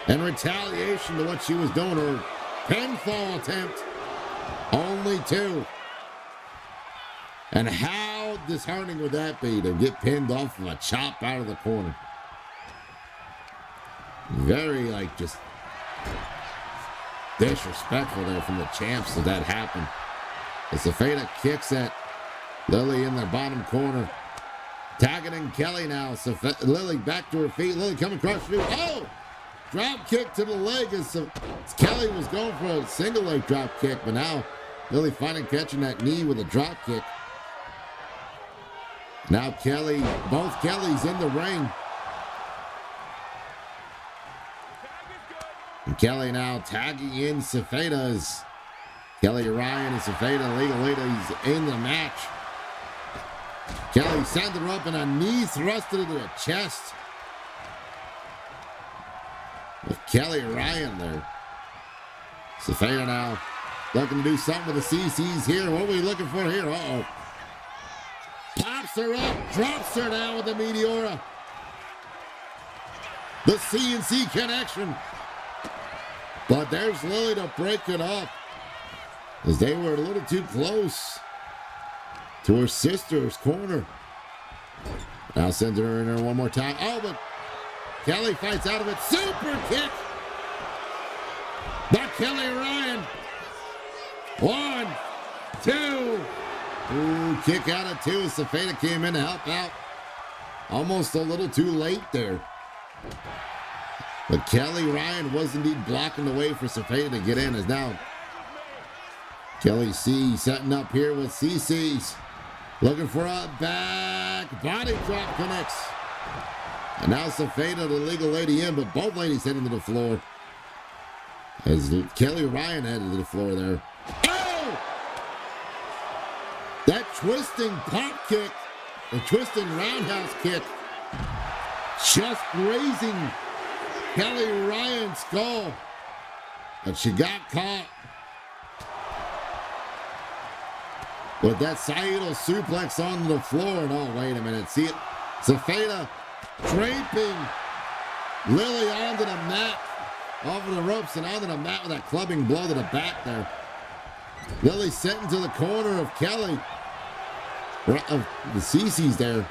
In retaliation to what she was doing, her pinfall attempt. Only 2. And how disheartening would that be to get pinned off of a chop out of the corner? Very, just disrespectful there from the champs that happened. As Safeda kicks at Lily in the bottom corner. Tagging in Kelly now. Lily back to her feet. Lily coming across the oh! Drop kick to the leg as Kelly was going for a single leg drop kick, but now Lily finally catching that knee with a drop kick. Now Kelly, both Kellys in the ring. And Kelly now tagging in Safeda's. Kelly Ryan and Safeda, legal ladies in the match. Kelly sent her up and a knee thrusted into the chest. With Kelly Ryan there. Safeda now looking to do something with the CC's here. What are we looking for here? Uh-oh. Pops her up, drops her down with the Meteora. The CNC connection. But there's Lily to break it up. As they were a little too close to her sister's corner. Now sends her in there one more time. Oh, but Kelly fights out of it. Super kick by Kelly Ryan. 1, 2. Ooh, kick out at 2 as Safeda came in to help out. Almost a little too late there. But Kelly Ryan was indeed blocking the way for Safeda to get in, as now Kelly C setting up here with CC's. Looking for a back body drop, connects. And now Safeda, the legal lady, in, but both ladies heading to the floor. As Kelly Ryan headed to the floor there. Oh! That twisting pop kick, the twisting roundhouse kick, just grazing Kelly Ryan's skull. But she got caught with that Saito suplex onto the floor. And oh, wait a minute. See it? Safeda draping Lily onto the mat, over the ropes and onto the mat with that clubbing blow to the back there. Lily sent into the corner of Kelly, of the CC's there.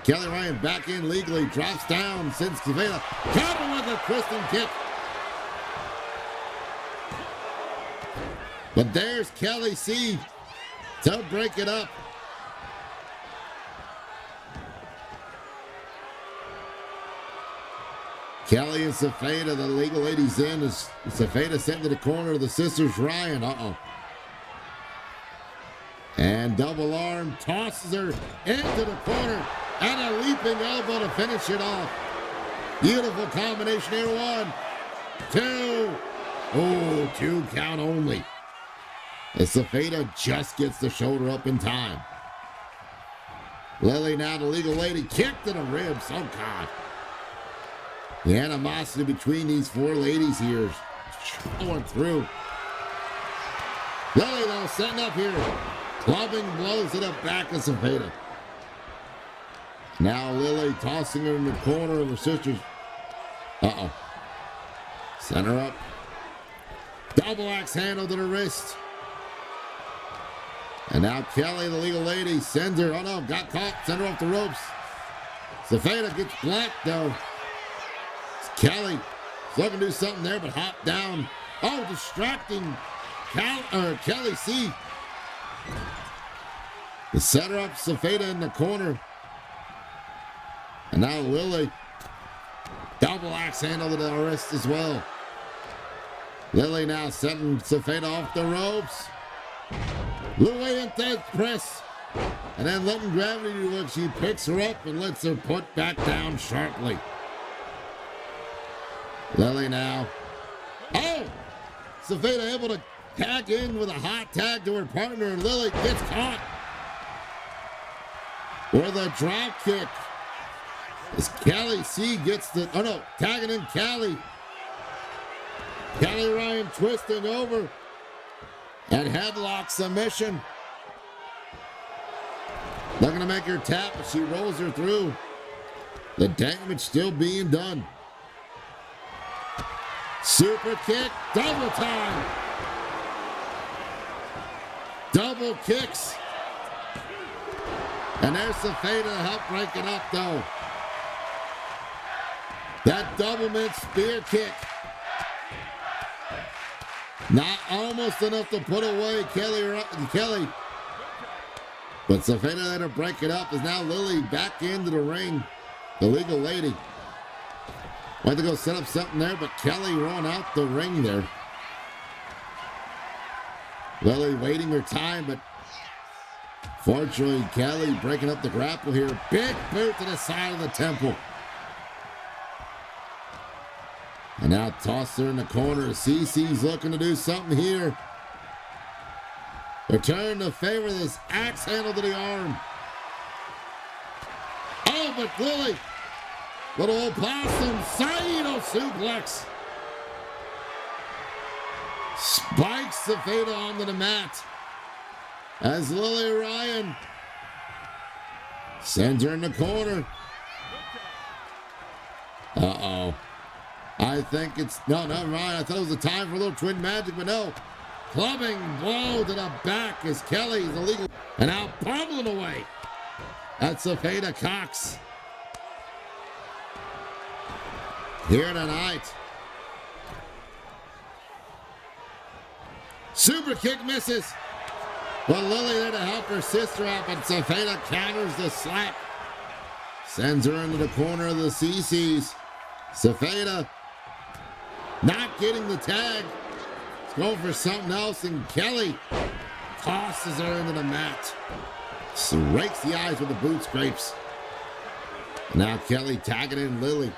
Kelly Ryan back in legally, drops down, sends Safeda, counter with a twisting kick. But there's Kelly C to break it up. Kelly and Safeda, the legal ladies in, as Safeda sent to the corner of the sisters Ryan. And double arm tosses her into the corner, and a leaping elbow to finish it off. Beautiful combination here. 1, 2. Oh, 2 count only. As Safeda just gets the shoulder up in time. Lily now, the legal lady, kick to the ribs. Oh, God. The animosity between these 4 ladies here is showing through. Lily, though, setting up here. Clubbing blows to the back of Safeda. Now Lily tossing her in the corner of her sisters. Center up. Double axe handle to the wrist. And now Kelly, the legal lady, sends her. Oh no, got caught. Send her off the ropes. Safeda gets blacked though. Kelly is looking to do something there, but hop down. Oh, distracting Kelly C. The setter up Safeda in the corner. And now Lily. Double axe handle to the wrist as well. Lily now setting Safeda off the ropes. Louis into press. And then letting gravity do what she picks her up and lets her put back down sharply. Lily now. Oh! Safeda able to tag in with a hot tag to her partner, and Lily gets caught with a drop kick. As Kelly C gets the, tagging in Kelly. Kelly Ryan twisting over. And headlock submission. Looking to make her tap, but she rolls her through. The damage still being done. Super kick, double time. Double kicks. And there's Safeda to help break it up though. That double mid spear kick. Not almost enough to put away Kelly. But Safeda had to break it up as now Lily back into the ring. The legal lady. Went to go set up something there, but Kelly run out the ring there. Lily waiting her time, but fortunately Kelly breaking up the grapple here. Big boot to the side of the temple. And now toss her in the corner. CC's looking to do something here. Return to favor this axe handle to the arm. Oh, but Lily. Little opossum Saito suplex. Spikes Safeda onto the mat. As Lily Ryan sends her in the corner. Uh-oh. I think it's, no, never mind. I thought it was a time for a little twin magic, but no. Clubbing blow to the back as Kelly's illegal. And now pummeling away. That's Safeda Cox. Here tonight. Super kick misses. But Lily there to help her sister out, but Safeda counters the slap. Sends her into the corner of the CC's. Safeda not getting the tag. It's going for something else, and Kelly tosses her into the mat. Rakes the eyes with the boot scrapes. Now Kelly tagging in Lily.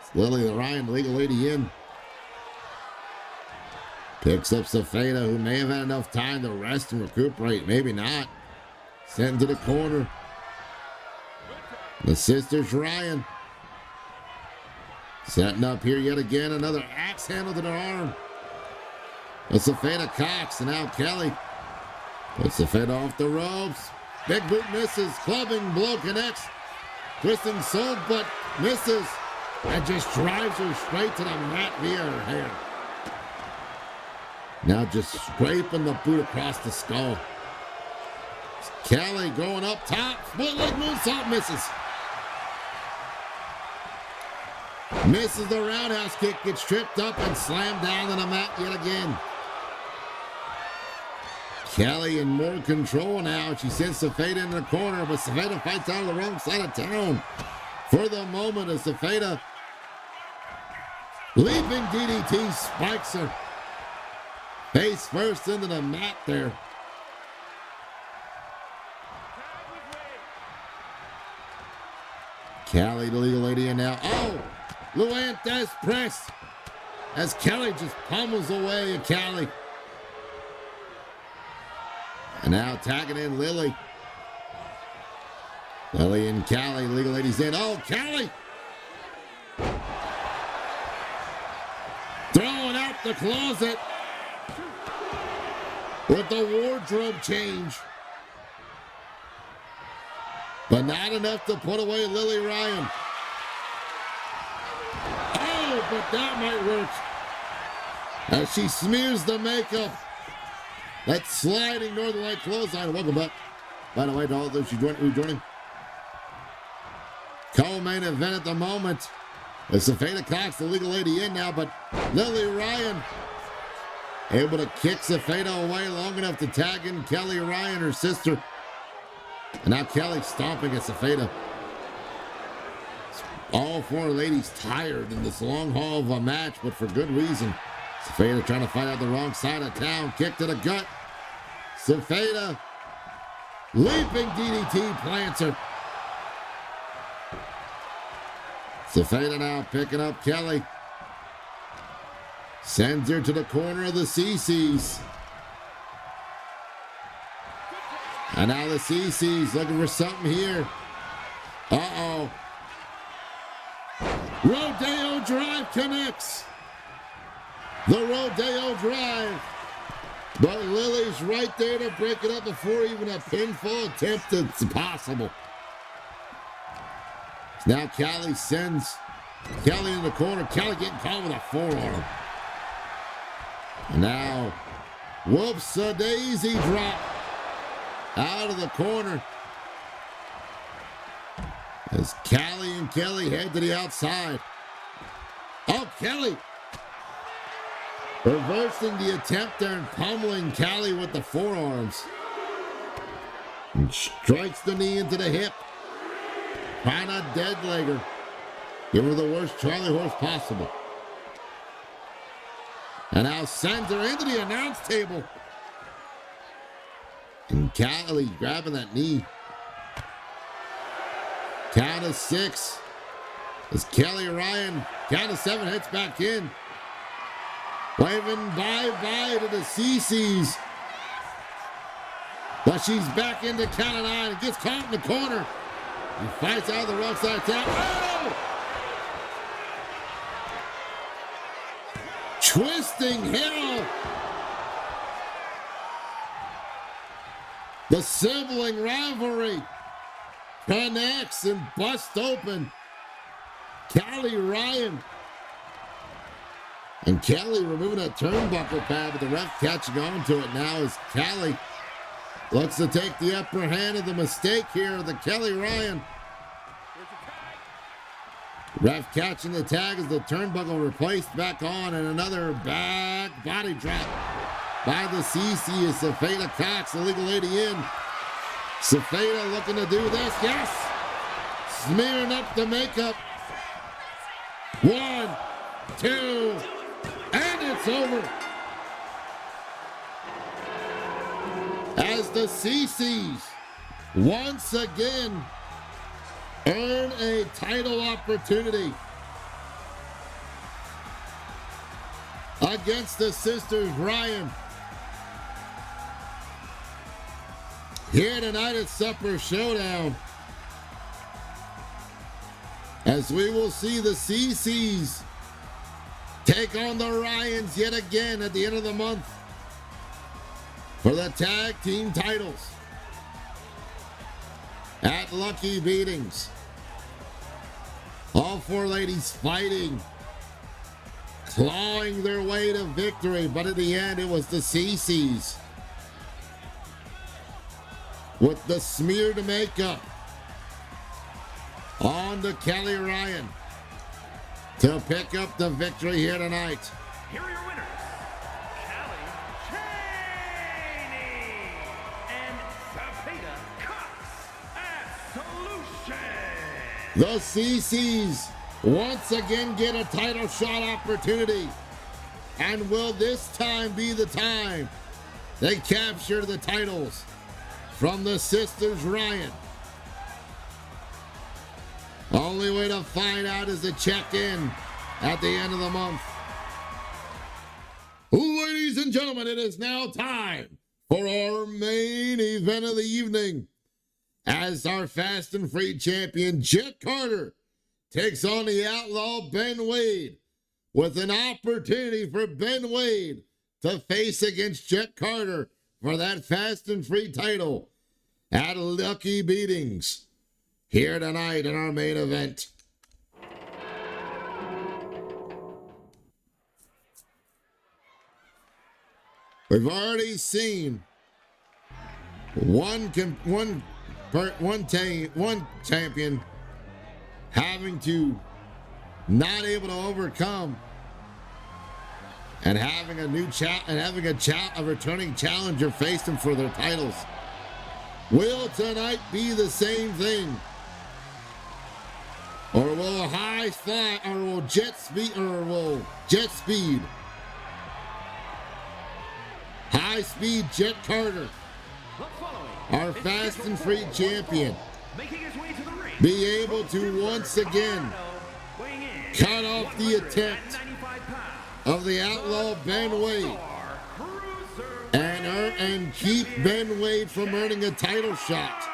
It's Lily the Ryan, legal lady in. Picks up Safeda, who may have had enough time to rest and recuperate. Maybe not. Sent into the corner. The sisters Ryan. Setting up here yet again. Another axe handle to the arm. But Safeda cocks, and now Kelly puts Safeda off the ropes. Big boot misses. Clubbing blow connects. Twisting soul, but misses. And just drives her straight to the mat via her hair. Now just scraping the boot across the skull. Kelly going up top. Split leg moonsault misses. Misses the roundhouse kick. Gets tripped up and slammed down on the mat yet again. Kelly in more control now. She sends Safeda in the corner, but Safeda fights out of the wrong side of town. For the moment, as Safeda leaping DDT spikes her. Face first into the mat there. Kelly, the legal lady, in now. Oh! Luantes press. As Kelly just pummels away at Kelly. And now tagging in Lily. Lily and Kelly, legal ladies in. Oh, Kelly! Throwing out the closet. With the wardrobe change. But not enough to put away Lily Ryan. Oh, but that might work. As she smears the makeup. That sliding Northern Light clothesline. Welcome back. By the way, to all those rejoining. Co-main event at the moment. It's Safeda Cox, the legal lady, in now, but Lily Ryan able to kick Safeda away long enough to tag in Kelly Ryan, her sister. And now Kelly stomping at Safeda. All four ladies tired in this long haul of a match, but for good reason. Safeda trying to fight out the wrong side of town. Kick to the gut. Safeda leaping DDT plants her. Safeda now picking up Kelly. Sends her to the corner of the CC's. And now the CC's looking for something here. Uh-oh. Rodeo Drive connects. The Rodeo Drive. But Lily's right there to break it up before even a pinfall attempt is possible. Now Kelly sends Kelly in the corner. Kelly getting caught with a forearm. And now, whoops-a-daisy drop out of the corner. As Kelly and Kelly head to the outside. Oh, Kelly reversing the attempt there and pummeling Kelly with the forearms. And strikes the knee into the hip. Trying to dead leg her. Give her the worst Charlie horse possible. And now sends her into the announce table. And Kelly grabbing that knee. Count of 6. As Kelly Ryan, count of 7, hits back in. Waving bye-bye to the CC's. But she's back into count of 9 and gets caught in the corner. He fights out of the wrong side of town. Oh! Twisting heel. The sibling rivalry connects and busts open. Kelly Ryan. And Kelly removing that turnbuckle pad, but the ref catching on to it now as Kelly looks to take the upper hand of the mistake here of the Kelly Ryan. Ref catching the tag as the turnbuckle replaced back on, and another back body drop. by the CC is Safeda Cox, the legal lady in. Safeda looking to do this. Yes! Smearing up the makeup. 1, 2, and it's over. As the CCs once again earn a title opportunity against the sisters Ryan. Here tonight at Supper Showdown, as we will see the CCs take on the Ryans yet again at the end of the month for the tag team titles at Lucky Beatings. All four ladies fighting, clawing their way to victory, but at the end it was the CCs with the smeared makeup on to Kelly Ryan to pick up the victory here tonight. Here are your winners, Kelly Chaney and Safeda Cox at Solution. The CCs once again get a title shot opportunity. And will this time be the time they capture the titles from the sisters Ryan? Only way to find out is to check in at the end of the month. Ladies and gentlemen, it is now time for our main event of the evening, as our Fast and Free champion Jet Carter takes on the outlaw Ben Wade, with an opportunity for Ben Wade to face against Jet Carter for that Fast and Free title at Lucky Beatings here tonight in our main event. We've already seen one champion having to not able to overcome and having a new a returning challenger face them for their titles. Will tonight be the same thing? Or will a high fly, or will jet speed, high speed Jet Carter, our Fast and Free champion, be able to once again cut off the attempt of the outlaw Ben Wade and keep Ben Wade from earning a title shot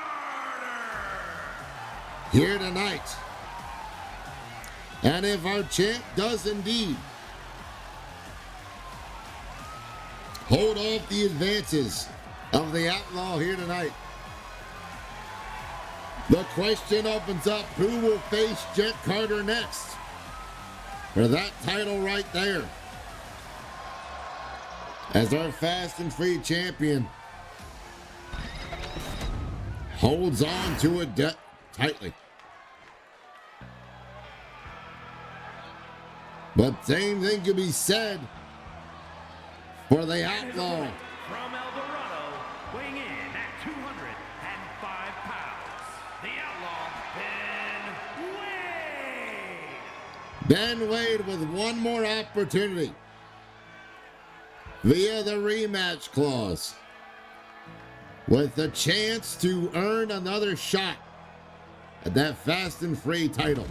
here tonight? And if our champ does indeed hold off the advances of the outlaw here tonight, the question opens up: who will face Jet Carter next for that title right there? As our Fast and Free champion holds on to it tightly. But same thing could be said for the outlaw. From El Dorado, weighing in at 205 pounds, the outlaw, Ben Wade. Ben Wade with one more opportunity via the rematch clause, with the chance to earn another shot at that Fast and Free title.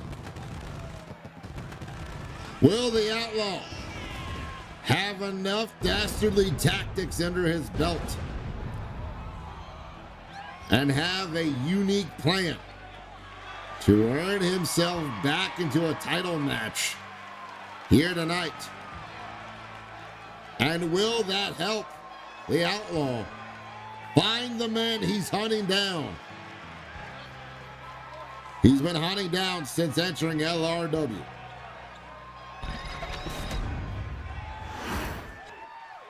Will the outlaw have enough dastardly tactics under his belt and have a unique plan to earn himself back into a title match here tonight? And will that help the outlaw find the man he's hunting down? He's been hunting down since entering LRW.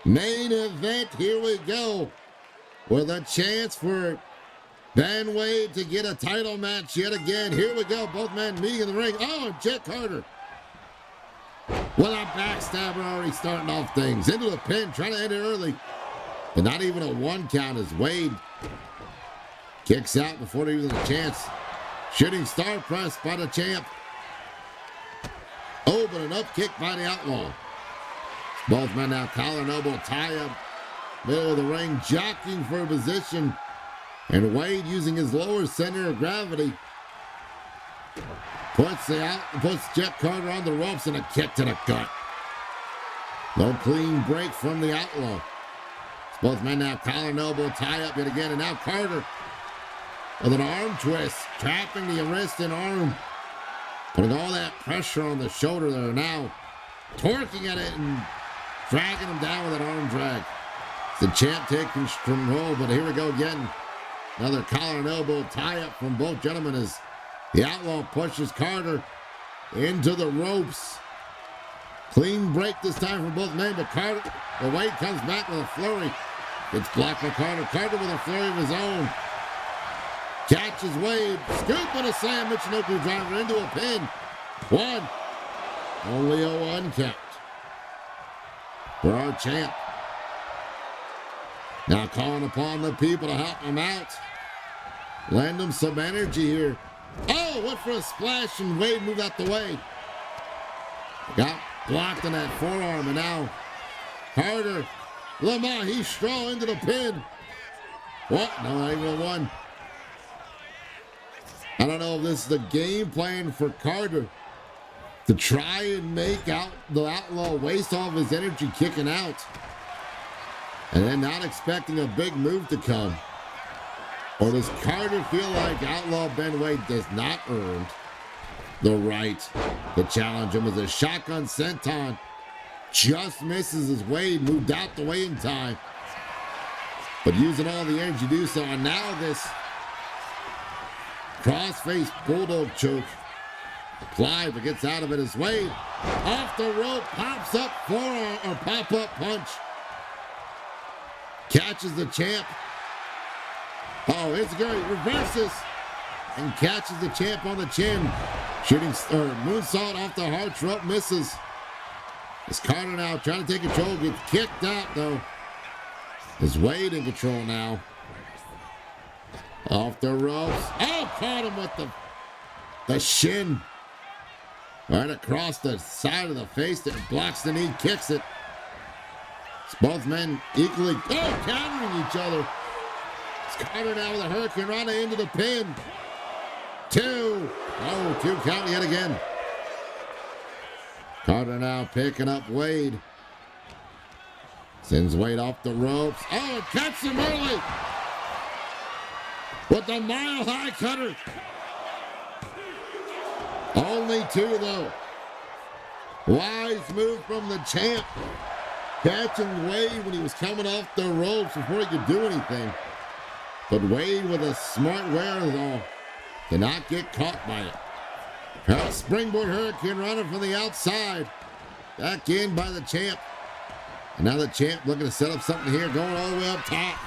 Main event, here we go, with a chance for Ben Wade to get a title match yet again. Here we go, both men meeting in the ring. Oh, and Jet Carter with a backstabber already starting off things. Into the pin, trying to end it early. But not even a 1 count as Wade kicks out before there even a chance. Shooting star press by the champ. Oh, but an up kick by the Outlaw. Both men now collar and elbow tie up. Middle of the ring, jockeying for a position. And Wade using his lower center of gravity. Puts Jeff Carter on the ropes and a kick to the gut. No clean break from the Outlaw. Both men now collar and elbow tie up yet again. And now Carter with an arm twist, trapping the wrist and arm. Putting all that pressure on the shoulder there now. Torquing at it and dragging him down with an arm drag. The champ taking control, but here we go again. Another collar and elbow tie-up from both gentlemen as the Outlaw pushes Carter into the ropes. Clean break this time for both men, but Wade comes back with a flurry. It's blocked by Carter. Carter with a flurry of his own. Catches Wade. Scoop and a slam. Michinoku driver into a pin. 1. Only a 1 count for our champ. Now calling upon the people to help him out. Lend him some energy here. Oh, went for a splash and Wade moved out the way. Got blocked in that forearm and now Carter. Lamar, he's straw into the pin. What? No, not even a 1. I don't know if this is the game plan for Carter to try and make out the Outlaw waste all of his energy kicking out. And then not expecting a big move to come. Or does Carter feel like Outlaw Ben Wade does not earn the right to challenge him as a shotgun senton just misses as Wade moved out the way in time. But using all the energy to do so. And now this cross-face bulldog choke applied, but gets out of it as Wade off the rope, pops up forearm or pop-up punch. Catches the champ. Oh, it's good. Reverses and catches the champ on the chin. Shooting moonsault off the Hart's rope, misses. As Carter now trying to take control, gets kicked out though. Is Wade in control now? Off the ropes. Oh, caught him with the shin. Right across the side of the face that blocks the knee, kicks it. It's both men equally countering each other. It's Carter now with a Hurricane Rana into the pin. 2. Oh, 2 count yet again. Carter now picking up Wade. Sends Wade off the ropes. Oh, and cuts him early. With the mile-high cutter. Only 2, though. Wise move from the champ. Catching Wade when he was coming off the ropes before he could do anything. But Wade with a smart wherewithal did not get caught by it. Springboard Hurricane Runner from the outside. Back in by the champ. And now the champ looking to set up something here, going all the way up top.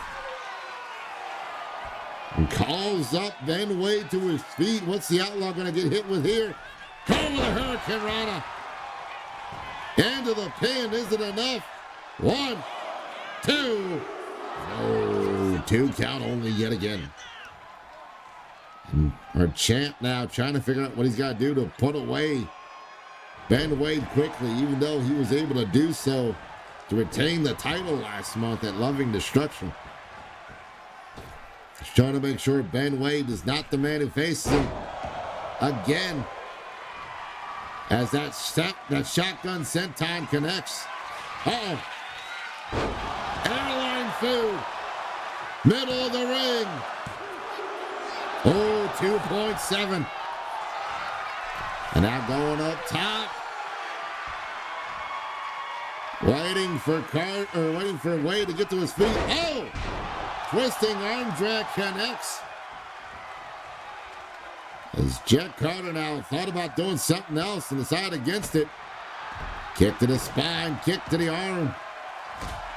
And calls up Ben Wade to his feet. What's the Outlaw going to get hit with here? Call with a Hurricane Rana. Into the pin. Is it enough? 1, 2. Oh, 2 count only yet again. And our champ now trying to figure out what he's got to do to put away Ben Wade quickly, even though he was able to do so to retain the title last month at Loving Destruction. He's trying to make sure Ben Wade is not the man who faces him again. As that shotgun senton connects. Uh-oh. Airline food. Middle of the ring. Oh, 2.7. And now going up top. Waiting for Wade to get to his feet. Oh! Twisting arm drag connects. As Jet Carter now thought about doing something else and decided against it. Kick to the spine, kick to the arm,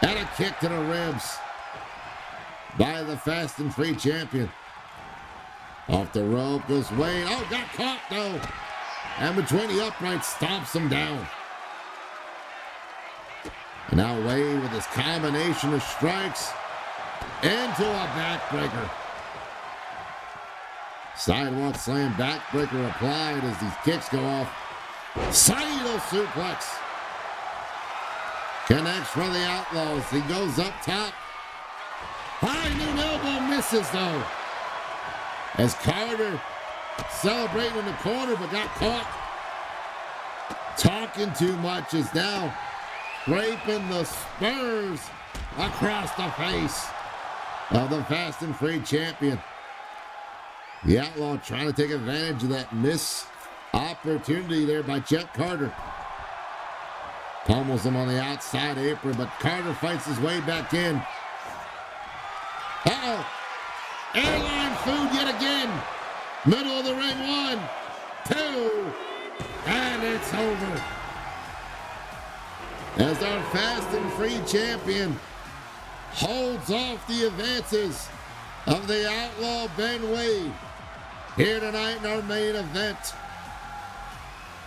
and a kick to the ribs by the Fast and Free champion. Off the rope goes Wade. Oh, got caught though. And between the uprights, stomps him down. And now Wade with his combination of strikes into a backbreaker. Sidewalk slam backbreaker applied as these kicks go off. Sidle suplex. Connects for the Outlaws. He goes up top. High noon elbow misses though. As Carter celebrating in the corner but got caught. Talking too much is now scraping the spurs across the face of the Fast and Free champion. The Outlaw trying to take advantage of that missed opportunity there by Jeff Carter. Pummels him on the outside apron, but Carter fights his way back in. Uh-oh. Airline food yet again. Middle of the ring, 1, 2, and it's over. As our Fast and Free champion holds off the advances of the Outlaw Ben Wade here tonight in our main event.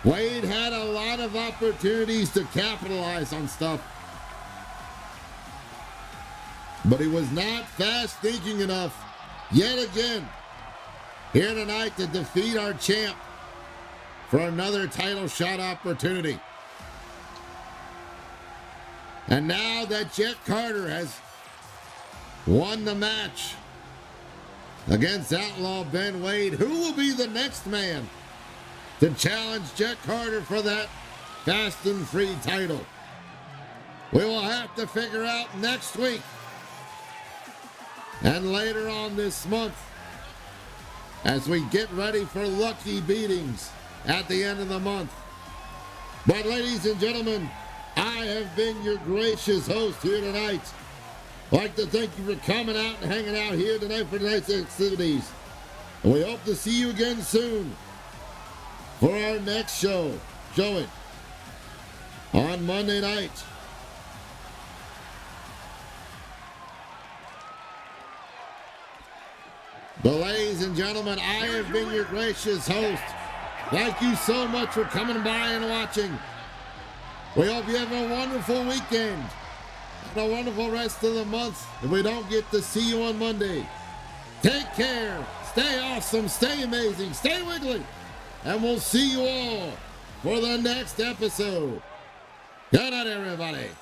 Wade had a lot of opportunities to capitalize on stuff, but he was not fast thinking enough yet again here tonight to defeat our champ for another title shot opportunity. And now that Jet Carter has won the match against Outlaw Ben Wade, who will be the next man to challenge Jet Carter for that Fast and Free title? We will have to figure out next week and later on this month as we get ready for lucky beatings at the end of the month. But ladies and gentlemen, I have been your gracious host here tonight. I'd like to thank you for coming out and hanging out here tonight for tonight's activities. And we hope to see you again soon for our next showing on Monday night. But ladies and gentlemen, I have been your gracious host. Thank you so much for coming by and watching. We hope you have a wonderful weekend and a wonderful rest of the month if we don't get to see you on Monday. Take care, stay awesome, stay amazing, stay wiggly, and we'll see you all for the next episode. Good night, everybody.